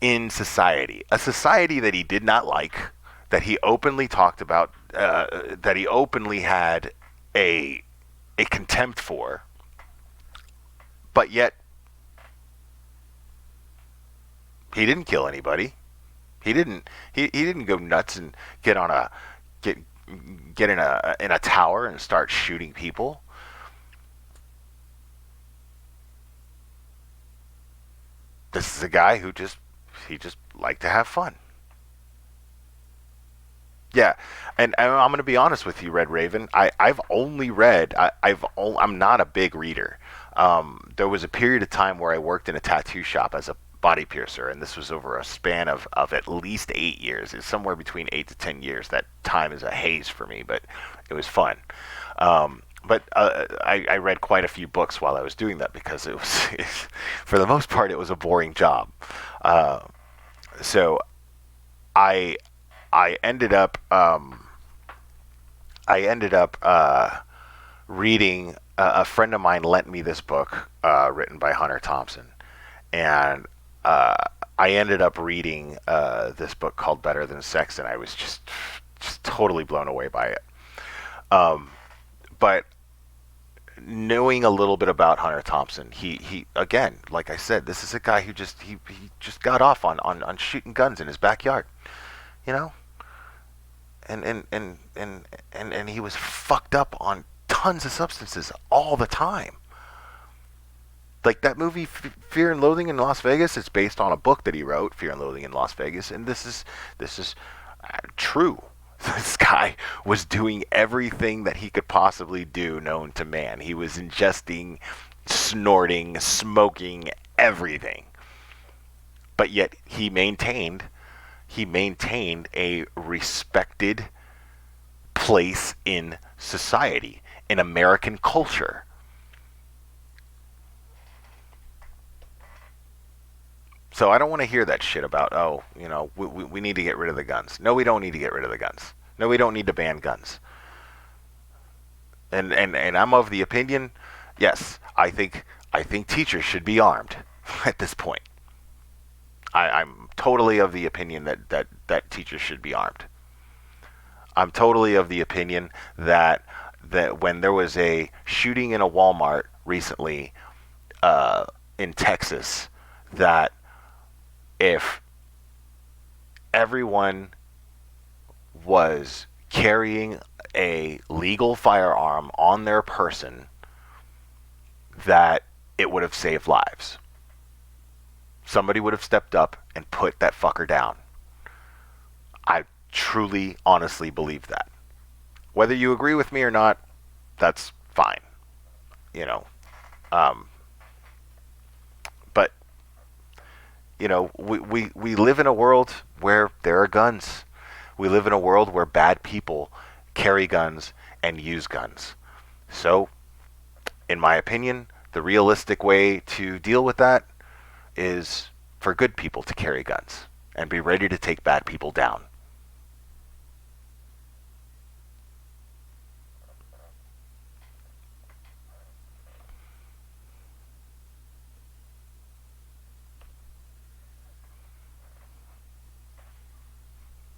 in society, a society that he did not like, that he openly talked about, that he openly had a contempt for, but yet he didn't kill anybody. He didn't go nuts and get on a get get in a tower and start shooting people. This is a guy who just liked to have fun. Yeah, and I'm going to be honest with you, Red Raven. I've only read. I'm not a big reader. There was a period of time where I worked in a tattoo shop as a body piercer, and this was over a span of at least 8 years. It's somewhere between 8 to 10 years. That time is a haze for me, but it was fun. But I read quite a few books while I was doing that because it was, for the most part, it was a boring job. Uh, so I I ended up reading. A friend of mine lent me this book written by Hunter Thompson, and uh, I ended up reading this book called Better Than Sex, and I was just totally blown away by it. Um, but knowing a little bit about Hunter Thompson, he again, like I said, this is a guy who he just got off on shooting guns in his backyard, you know, and he was fucked up on tons of substances all the time. Like that movie Fear and Loathing in Las Vegas, it's based on a book that he wrote, Fear and Loathing in Las Vegas, and this is true. This guy was doing everything that he could possibly do known to man. He was ingesting, snorting, smoking, everything. But yet he maintained a respected place in society, in American culture. So I don't want to hear that shit about, oh, we need to get rid of the guns. No, we don't need to get rid of the guns. No, we don't need to ban guns. And I'm of the opinion, yes, I think teachers should be armed at this point. I'm totally of the opinion that teachers should be armed. I'm totally of the opinion that when there was a shooting in a Walmart recently in Texas, that if everyone was carrying a legal firearm on their person, that it would have saved lives. Somebody would have stepped up and put that fucker down. I truly, honestly believe that. Whether you agree with me or not, that's fine. You know, um, but we live in a world where there are guns. We live in a world where bad people carry guns and use guns. So, in my opinion, the realistic way to deal with that is for good people to carry guns and be ready to take bad people down.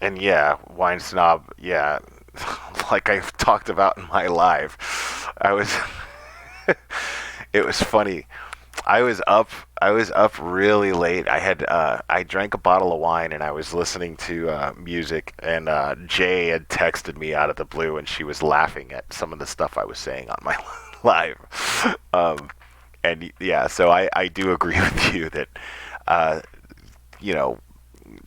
And yeah, wine snob, yeah, like I've talked about in my live, I was, it was funny. I was up. I was up really late. I drank a bottle of wine and I was listening to music. And Jay had texted me out of the blue, and she was laughing at some of the stuff I was saying on my live. And yeah, so I do agree with you that uh, you know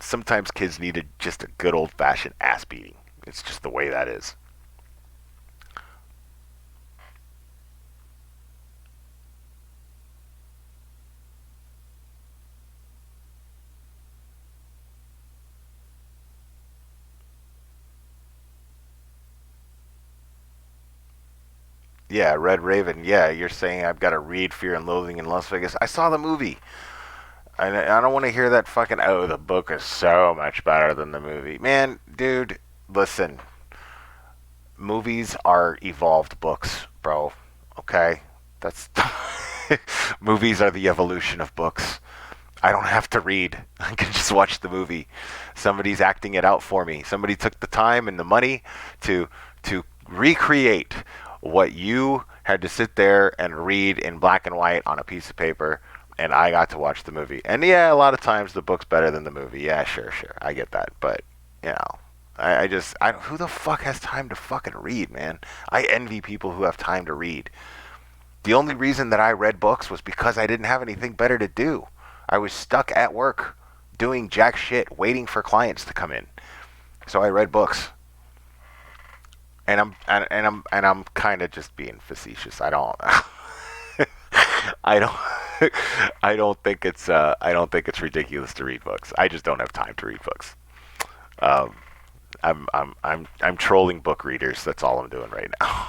sometimes kids needed just a good old fashioned ass beating. It's just the way that is. Yeah, Red Raven. Yeah, you're saying I've got to read Fear and Loathing in Las Vegas. I saw the movie. I don't want to hear that fucking, oh, the book is so much better than the movie. Man, dude, listen. Movies are evolved books, bro. Okay? That's. Movies are the evolution of books. I don't have to read. I can just watch the movie. Somebody's acting it out for me. Somebody took the time and the money to recreate what you had to sit there and read in black and white on a piece of paper, and I got to watch the movie. And yeah, a lot of times the book's better than the movie. Yeah, sure, sure. I get that. But, you know, who the fuck has time to fucking read, man? I envy people who have time to read. The only reason that I read books was because I didn't have anything better to do. I was stuck at work doing jack shit, waiting for clients to come in. So I read books. And I'm kind of just being facetious. I don't I don't I don't think it's ridiculous to read books. I just don't have time to read books. Um, I'm trolling book readers. That's all I'm doing right now.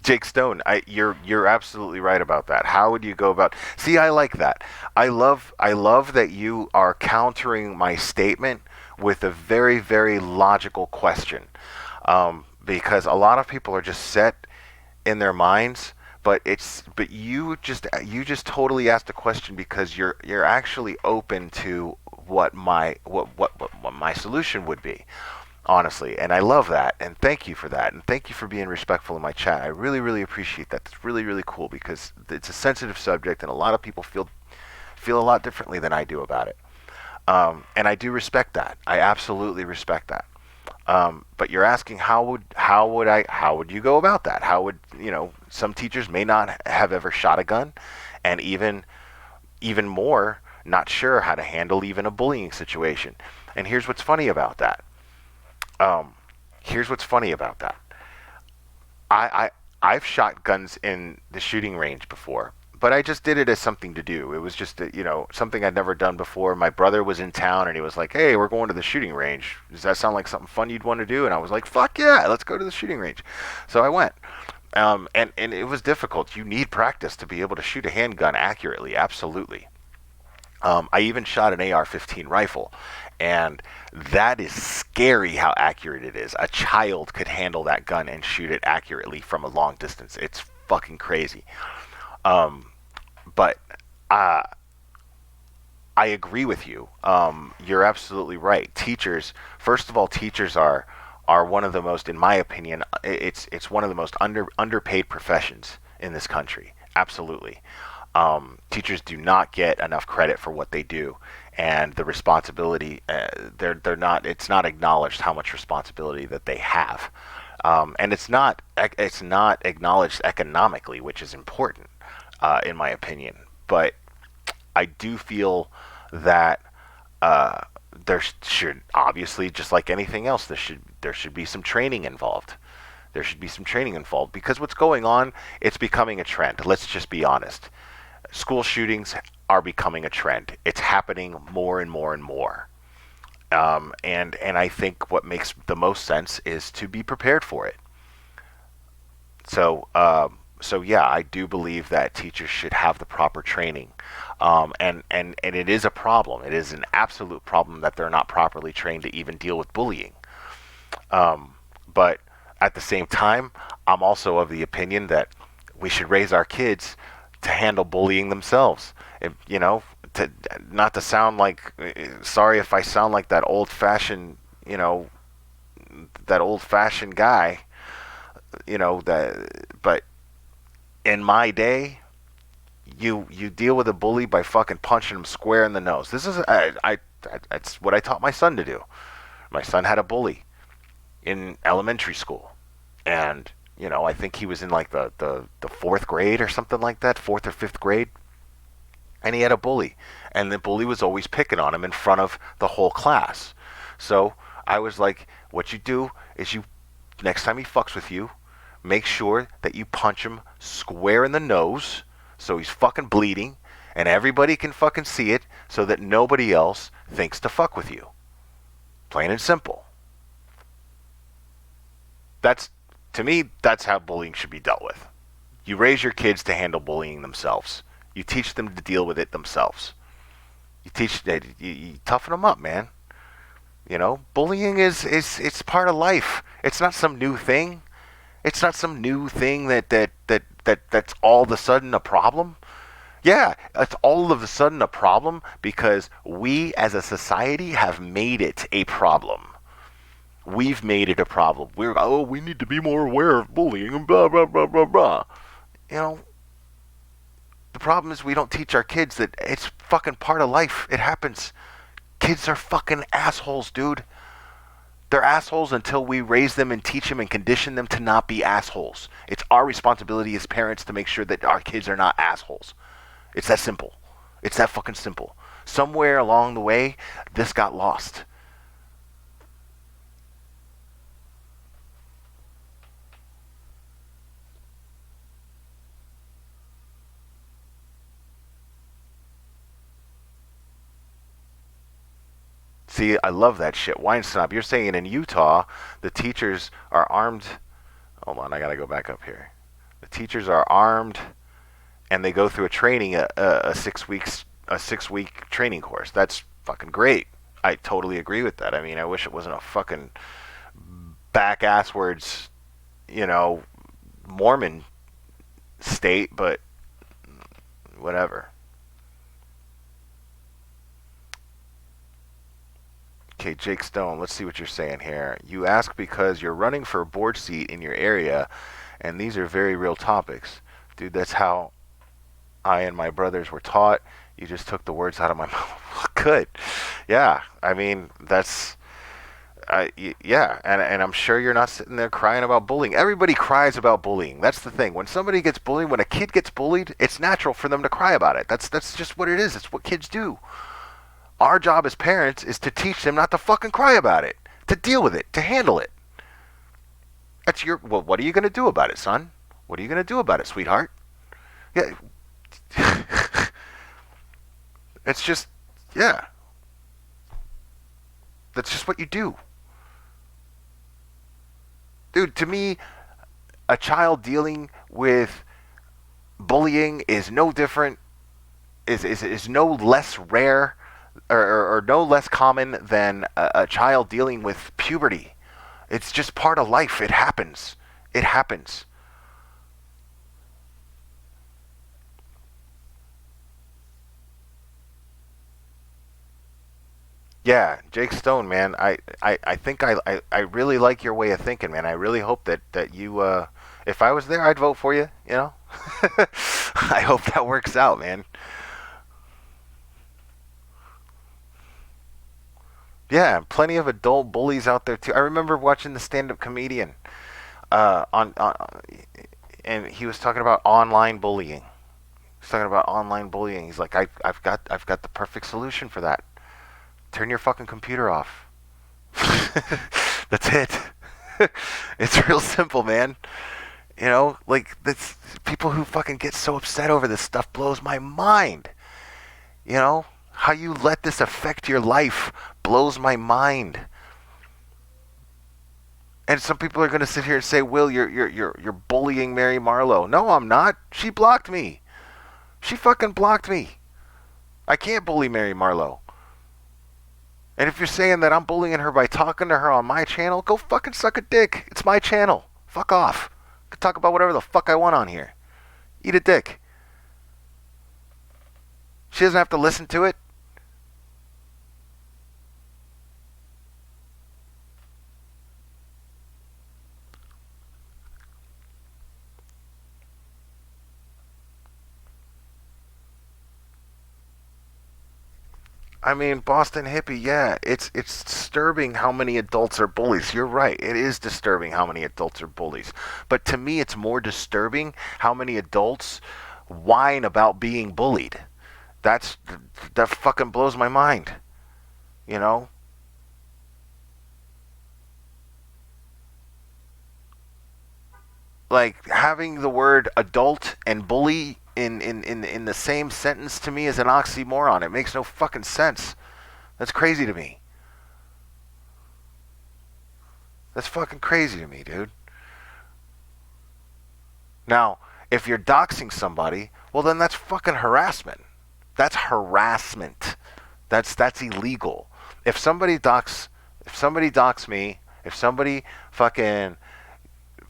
Jake Stone, you're absolutely right about that. How would you go about? See, I like that. I love that you are countering my statement with a very very logical question, because a lot of people are just set in their minds. But you just totally asked a question because you're actually open to what my solution would be, honestly. And I love that. And thank you for that. And thank you for being respectful in my chat. I really, really appreciate that. It's really, really cool because it's a sensitive subject, and a lot of people feel a lot differently than I do about it. And I do respect that. I absolutely respect that. But you're asking how would you go about that? How would some teachers may not have ever shot a gun, and even more not sure how to handle even a bullying situation. And here's what's funny about that. Um, here's what's funny about that. I've shot guns in the shooting range before, but I just did it as something to do. It was just something I'd never done before. My brother was in town and he was like, "Hey, we're going to the shooting range. Does that sound like something fun you'd want to do?" And I was like, "Fuck yeah, let's go to the shooting range." So I went. And it was difficult. You need practice to be able to shoot a handgun accurately. Absolutely. I even shot an AR-15 rifle, and that is scary how accurate it is. A child could handle that gun and shoot it accurately from a long distance. It's fucking crazy. Um, but uh, I agree with you. You're absolutely right. Teachers, first of all, teachers are one of the most, in my opinion, it's one of the most underpaid professions in this country. Absolutely. Teachers do not get enough credit for what they do, and the responsibility. They're not. It's not acknowledged how much responsibility that they have, and it's not acknowledged economically, which is important, in my opinion. But I do feel that uh, there should obviously, just like anything else, there should be some training involved. There should be some training involved because what's going on, it's becoming a trend. Let's just be honest. School shootings are becoming a trend. It's happening more and more and more. And I think what makes the most sense is to be prepared for it. So yeah, I do believe that teachers should have the proper training. And it is a problem. It is an absolute problem that they're not properly trained to even deal with bullying. But at the same time, I'm also of the opinion that we should raise our kids to handle bullying themselves. If, to not to sound like, sorry if I sound like that old fashioned guy, but in my day, you deal with a bully by fucking punching him square in the nose. This is that's what I taught my son to do. My son had a bully in elementary school, and I think he was in like the fourth grade or something like that, fourth or fifth grade, and he had a bully, and the bully was always picking on him in front of the whole class. So I was like, what you do is, you next time he fucks with you, make sure that you punch him square in the nose so he's fucking bleeding and everybody can fucking see it so that nobody else thinks to fuck with you. Plain and simple. That's, to me, that's how bullying should be dealt with. You raise your kids to handle bullying themselves. You teach them to deal with it themselves. You toughen them up, man. You know, bullying is it's part of life. It's not some new thing. It's not some new thing that's all of a sudden a problem. Yeah, it's all of a sudden a problem because we as a society have made it a problem. We've made it a problem. We need to be more aware of bullying and blah blah blah blah blah. You know, the problem is we don't teach our kids that it's fucking part of life. It happens. Kids are fucking assholes, dude. They're assholes until we raise them and teach them and condition them to not be assholes. It's our responsibility as parents to make sure that our kids are not assholes. It's that simple. It's that fucking simple. Somewhere along the way, this got lost. See, I love that shit. Wine snob, you're saying in Utah, the teachers are armed. Hold on, I gotta go back up here. The teachers are armed, and they go through a training, a 6 weeks, a 6 week training course. That's fucking great. I totally agree with that. I mean, I wish it wasn't a fucking back asswards, Mormon state, but whatever. Okay, Jake Stone, let's see what you're saying here. You ask because you're running for a board seat in your area, and these are very real topics. Dude, that's how I and my brothers were taught. You just took the words out of my mouth. Good. Yeah, I mean, yeah, and I'm sure you're not sitting there crying about bullying. Everybody cries about bullying. That's the thing. When somebody gets bullied, when a kid gets bullied, it's natural for them to cry about it. That's just what it is. It's what kids do. Our job as parents is to teach them not to fucking cry about it, to deal with it, to handle it. Well, what are you going to do about it, son? What are you going to do about it, sweetheart? Yeah. It's just, yeah. That's just what you do. Dude, to me, a child dealing with bullying is no different, is no less rare or no less common than a child dealing with puberty. It's just part of life. It happens. It happens. Yeah, Jake Stone, man. I think I really like your way of thinking, man. I really hope that you, if I was there, I'd vote for you, I hope that works out, man. Yeah, plenty of adult bullies out there too. I remember watching the stand-up comedian and he was talking about online bullying. He's talking about online bullying. He's like, I've got the perfect solution for that. Turn your fucking computer off. That's it. It's real simple, man. Like this, people who fucking get so upset over this stuff blows my mind. How you let this affect your life blows my mind. And some people are going to sit here and say, "Will, you're bullying Mary Marlowe." No, I'm not. She blocked me. She fucking blocked me. I can't bully Mary Marlowe. And if you're saying that I'm bullying her by talking to her on my channel, go fucking suck a dick. It's my channel. Fuck off. I can talk about whatever the fuck I want on here. Eat a dick. She doesn't have to listen to it. I mean, Boston hippie, yeah, it's disturbing how many adults are bullies. You're right. It is disturbing how many adults are bullies. But to me, it's more disturbing how many adults whine about being bullied. That's that fucking blows my mind. You know? Like having the word adult and bully in the same sentence to me is an oxymoron. It makes no fucking sense. That's crazy to me. That's fucking crazy to me, dude. Now, if you're doxing somebody, well then that's fucking harassment. That's harassment. That's illegal. If somebody dox if somebody dox me, if somebody fucking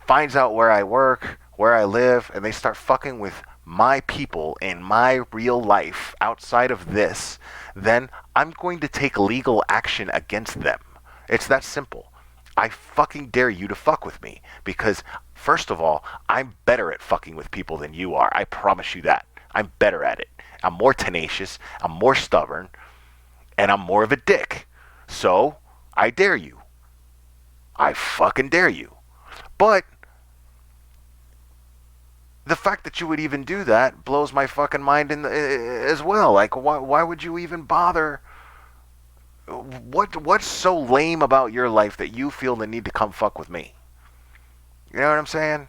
finds out where I work, where I live, and they start fucking with my people in my real life outside of this, then I'm going to take legal action against them. It's that simple. I fucking dare you to fuck with me because, first of all, I'm better at fucking with people than you are. I promise you that. I'm better at it. I'm more tenacious, I'm more stubborn, and I'm more of a dick. So, I dare you. I fucking dare you. But the fact that you would even do that blows my fucking mind as well. Like, why would you even bother? What's so lame about your life that you feel the need to come fuck with me? You know what I'm saying?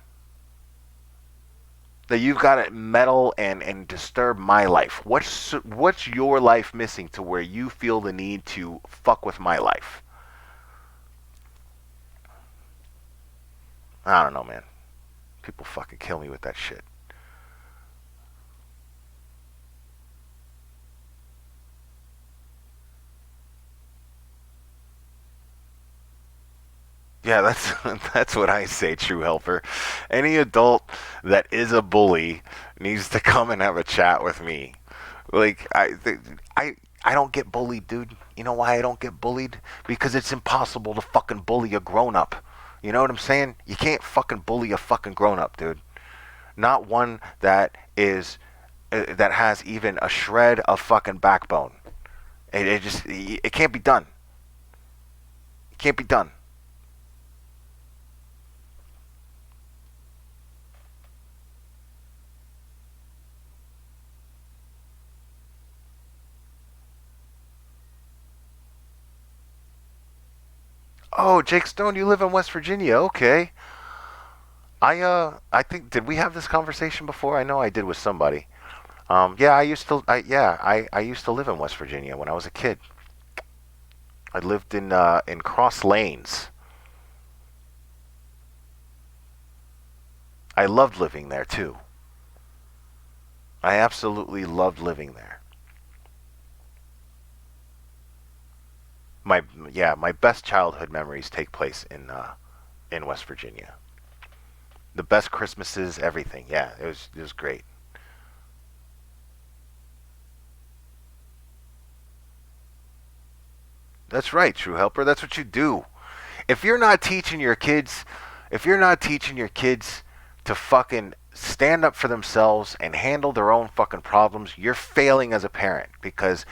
That you've got to meddle and disturb my life. What's your life missing to where you feel the need to fuck with my life? I don't know, man. People fucking kill me with that shit. Yeah, that's that's what I say, true helper. Any adult that is a bully needs to come and have a chat with me. Like I don't get bullied, dude. You know why I don't get bullied? Because it's impossible to fucking bully a grown up. You know what I'm saying? You can't fucking bully a fucking grown up, dude. Not one that is that has even a shred of fucking backbone. It just it can't be done. It can't be done. Oh, Jake Stone, you live in West Virginia. Okay. I think did we have this conversation before? I know I did with somebody. Yeah, I used to live in West Virginia when I was a kid. I lived in Cross Lanes. I loved living there too. I absolutely loved living there. My my best childhood memories take place in West Virginia. The best Christmases, everything. Yeah, it was great. That's right, true helper. That's what you do. If you're not teaching your kids, if you're not teaching your kids to fucking stand up for themselves and handle their own fucking problems, you're failing as a parent because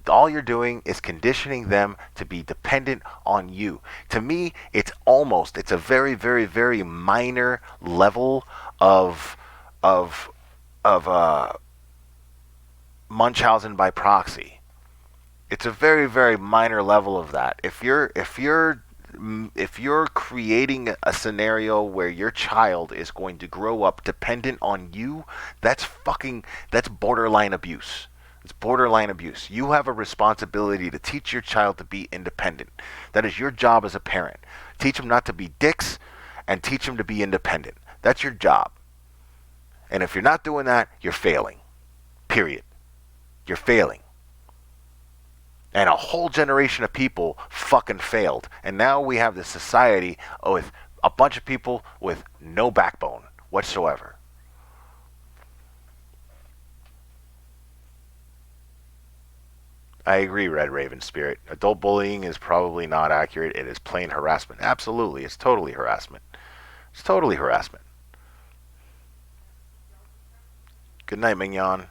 all you're doing is conditioning them to be dependent on you. To me, it's a very, very, very minor level of of of Munchausen by proxy. It's a very, very minor level of that. If you're creating a scenario where your child is going to grow up dependent on you, that's borderline abuse. It's borderline abuse. You have a responsibility to teach your child to be independent. That is your job as a parent. Teach them not to be dicks and teach them to be independent. That's your job. And if you're not doing that, you're failing. Period. You're failing. And a whole generation of people fucking failed. And now we have this society with a bunch of people with no backbone whatsoever. I agree, Red Raven Spirit. Adult bullying is probably not accurate. It is plain harassment. Absolutely. It's totally harassment. It's totally harassment. Good night, Mignon.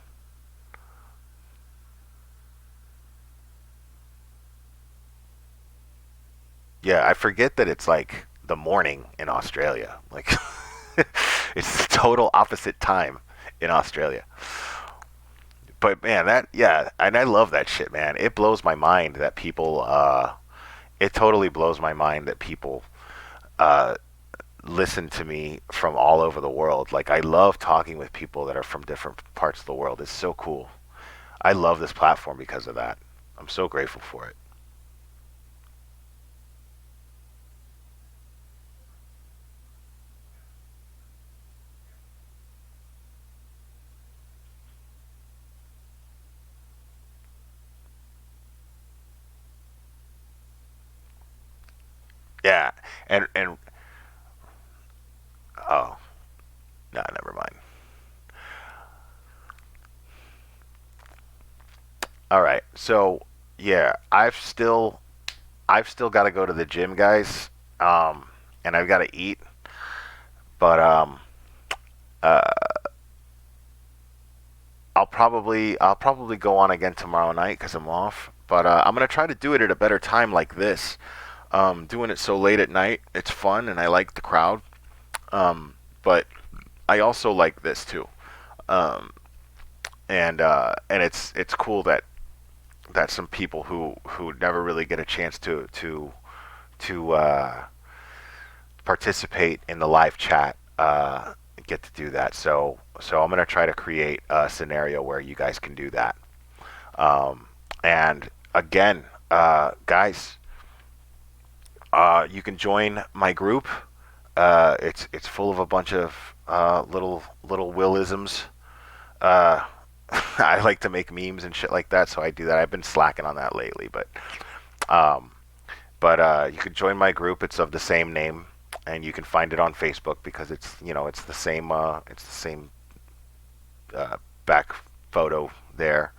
Yeah, I forget that it's like the morning in Australia. Like, it's the total opposite time in Australia. But man, yeah, and I love that shit, man. It blows my mind that people. It totally blows my mind that people uh, listen to me from all over the world. Like, I love talking with people that are from different parts of the world. It's so cool. I love this platform because of that. I'm so grateful for it. Yeah, and oh no, never mind. All right, so yeah, I've still got to go to the gym, guys, um, and I've got to eat. But uh, I'll probably go on again tomorrow night because I'm off. But I'm gonna try to do it at a better time like this. Doing it so late at night, it's fun and I like the crowd. But I also like this too. Um, and it's cool that some people who never really get a chance to participate in the live chat get to do that. So I'm gonna try to create a scenario where you guys can do that. And again, guys, you can join my group. It's full of a bunch of little Willisms. Uh, I like to make memes and shit like that, so I do that. I've been slacking on that lately, um, but you can join my group. It's of the same name, and you can find it on Facebook because it's the same uh, back photo there.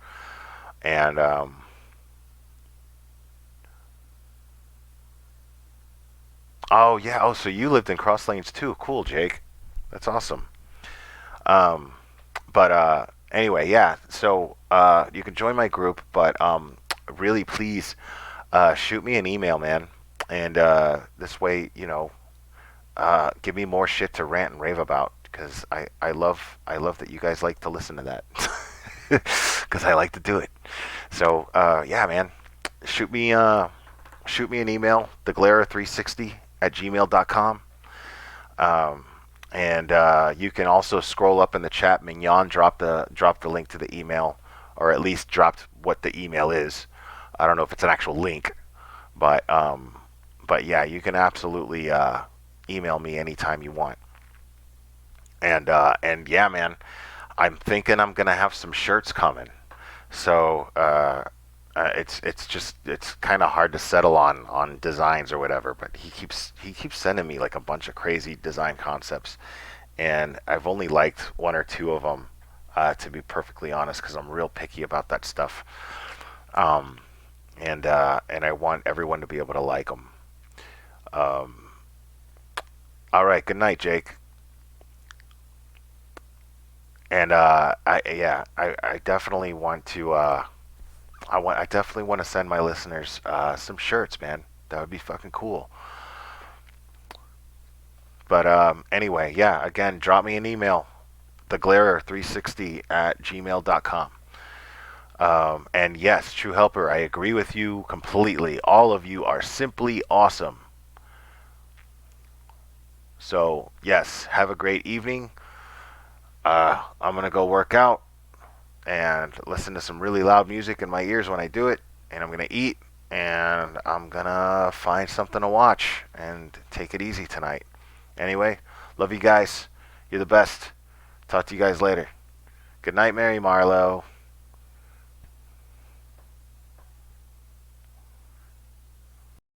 And oh yeah, oh so you lived in Cross Lanes too? Cool, Jake. That's awesome. Um, but anyway, yeah. So you can join my group, but really please shoot me an email, man. And this way, give me more shit to rant and rave about because I love that you guys like to listen to that because I like to do it. So yeah, man, shoot me shoot me an email, theglarer360 at gmail.com. Um, and you can also scroll up in the chat. Mignon dropped the link to the email, or at least dropped what the email is. I don't know if it's an actual link, but yeah, you can absolutely email me anytime you want. And yeah, man, I'm thinking I'm gonna have some shirts coming. So it's kind of hard to settle on designs or whatever. But he keeps sending me like a bunch of crazy design concepts, and I've only liked one or two of them, to be perfectly honest, because I'm real picky about that stuff. Um, and I want everyone to be able to like them. Um, all right, good night, Jake. And I definitely want to. I definitely want to send my listeners some shirts, man. That would be fucking cool. But anyway, yeah. Again, drop me an email, theglarer360 at gmail.com. And yes, True Helper, I agree with you completely. All of you are simply awesome. So yes, have a great evening. I'm gonna go work out and listen to some really loud music in my ears when I do it. And I'm gonna eat and I'm gonna find something to watch and take it easy tonight. Anyway, love you guys. You're the best. Talk to you guys later. Good night, Mary Marlowe.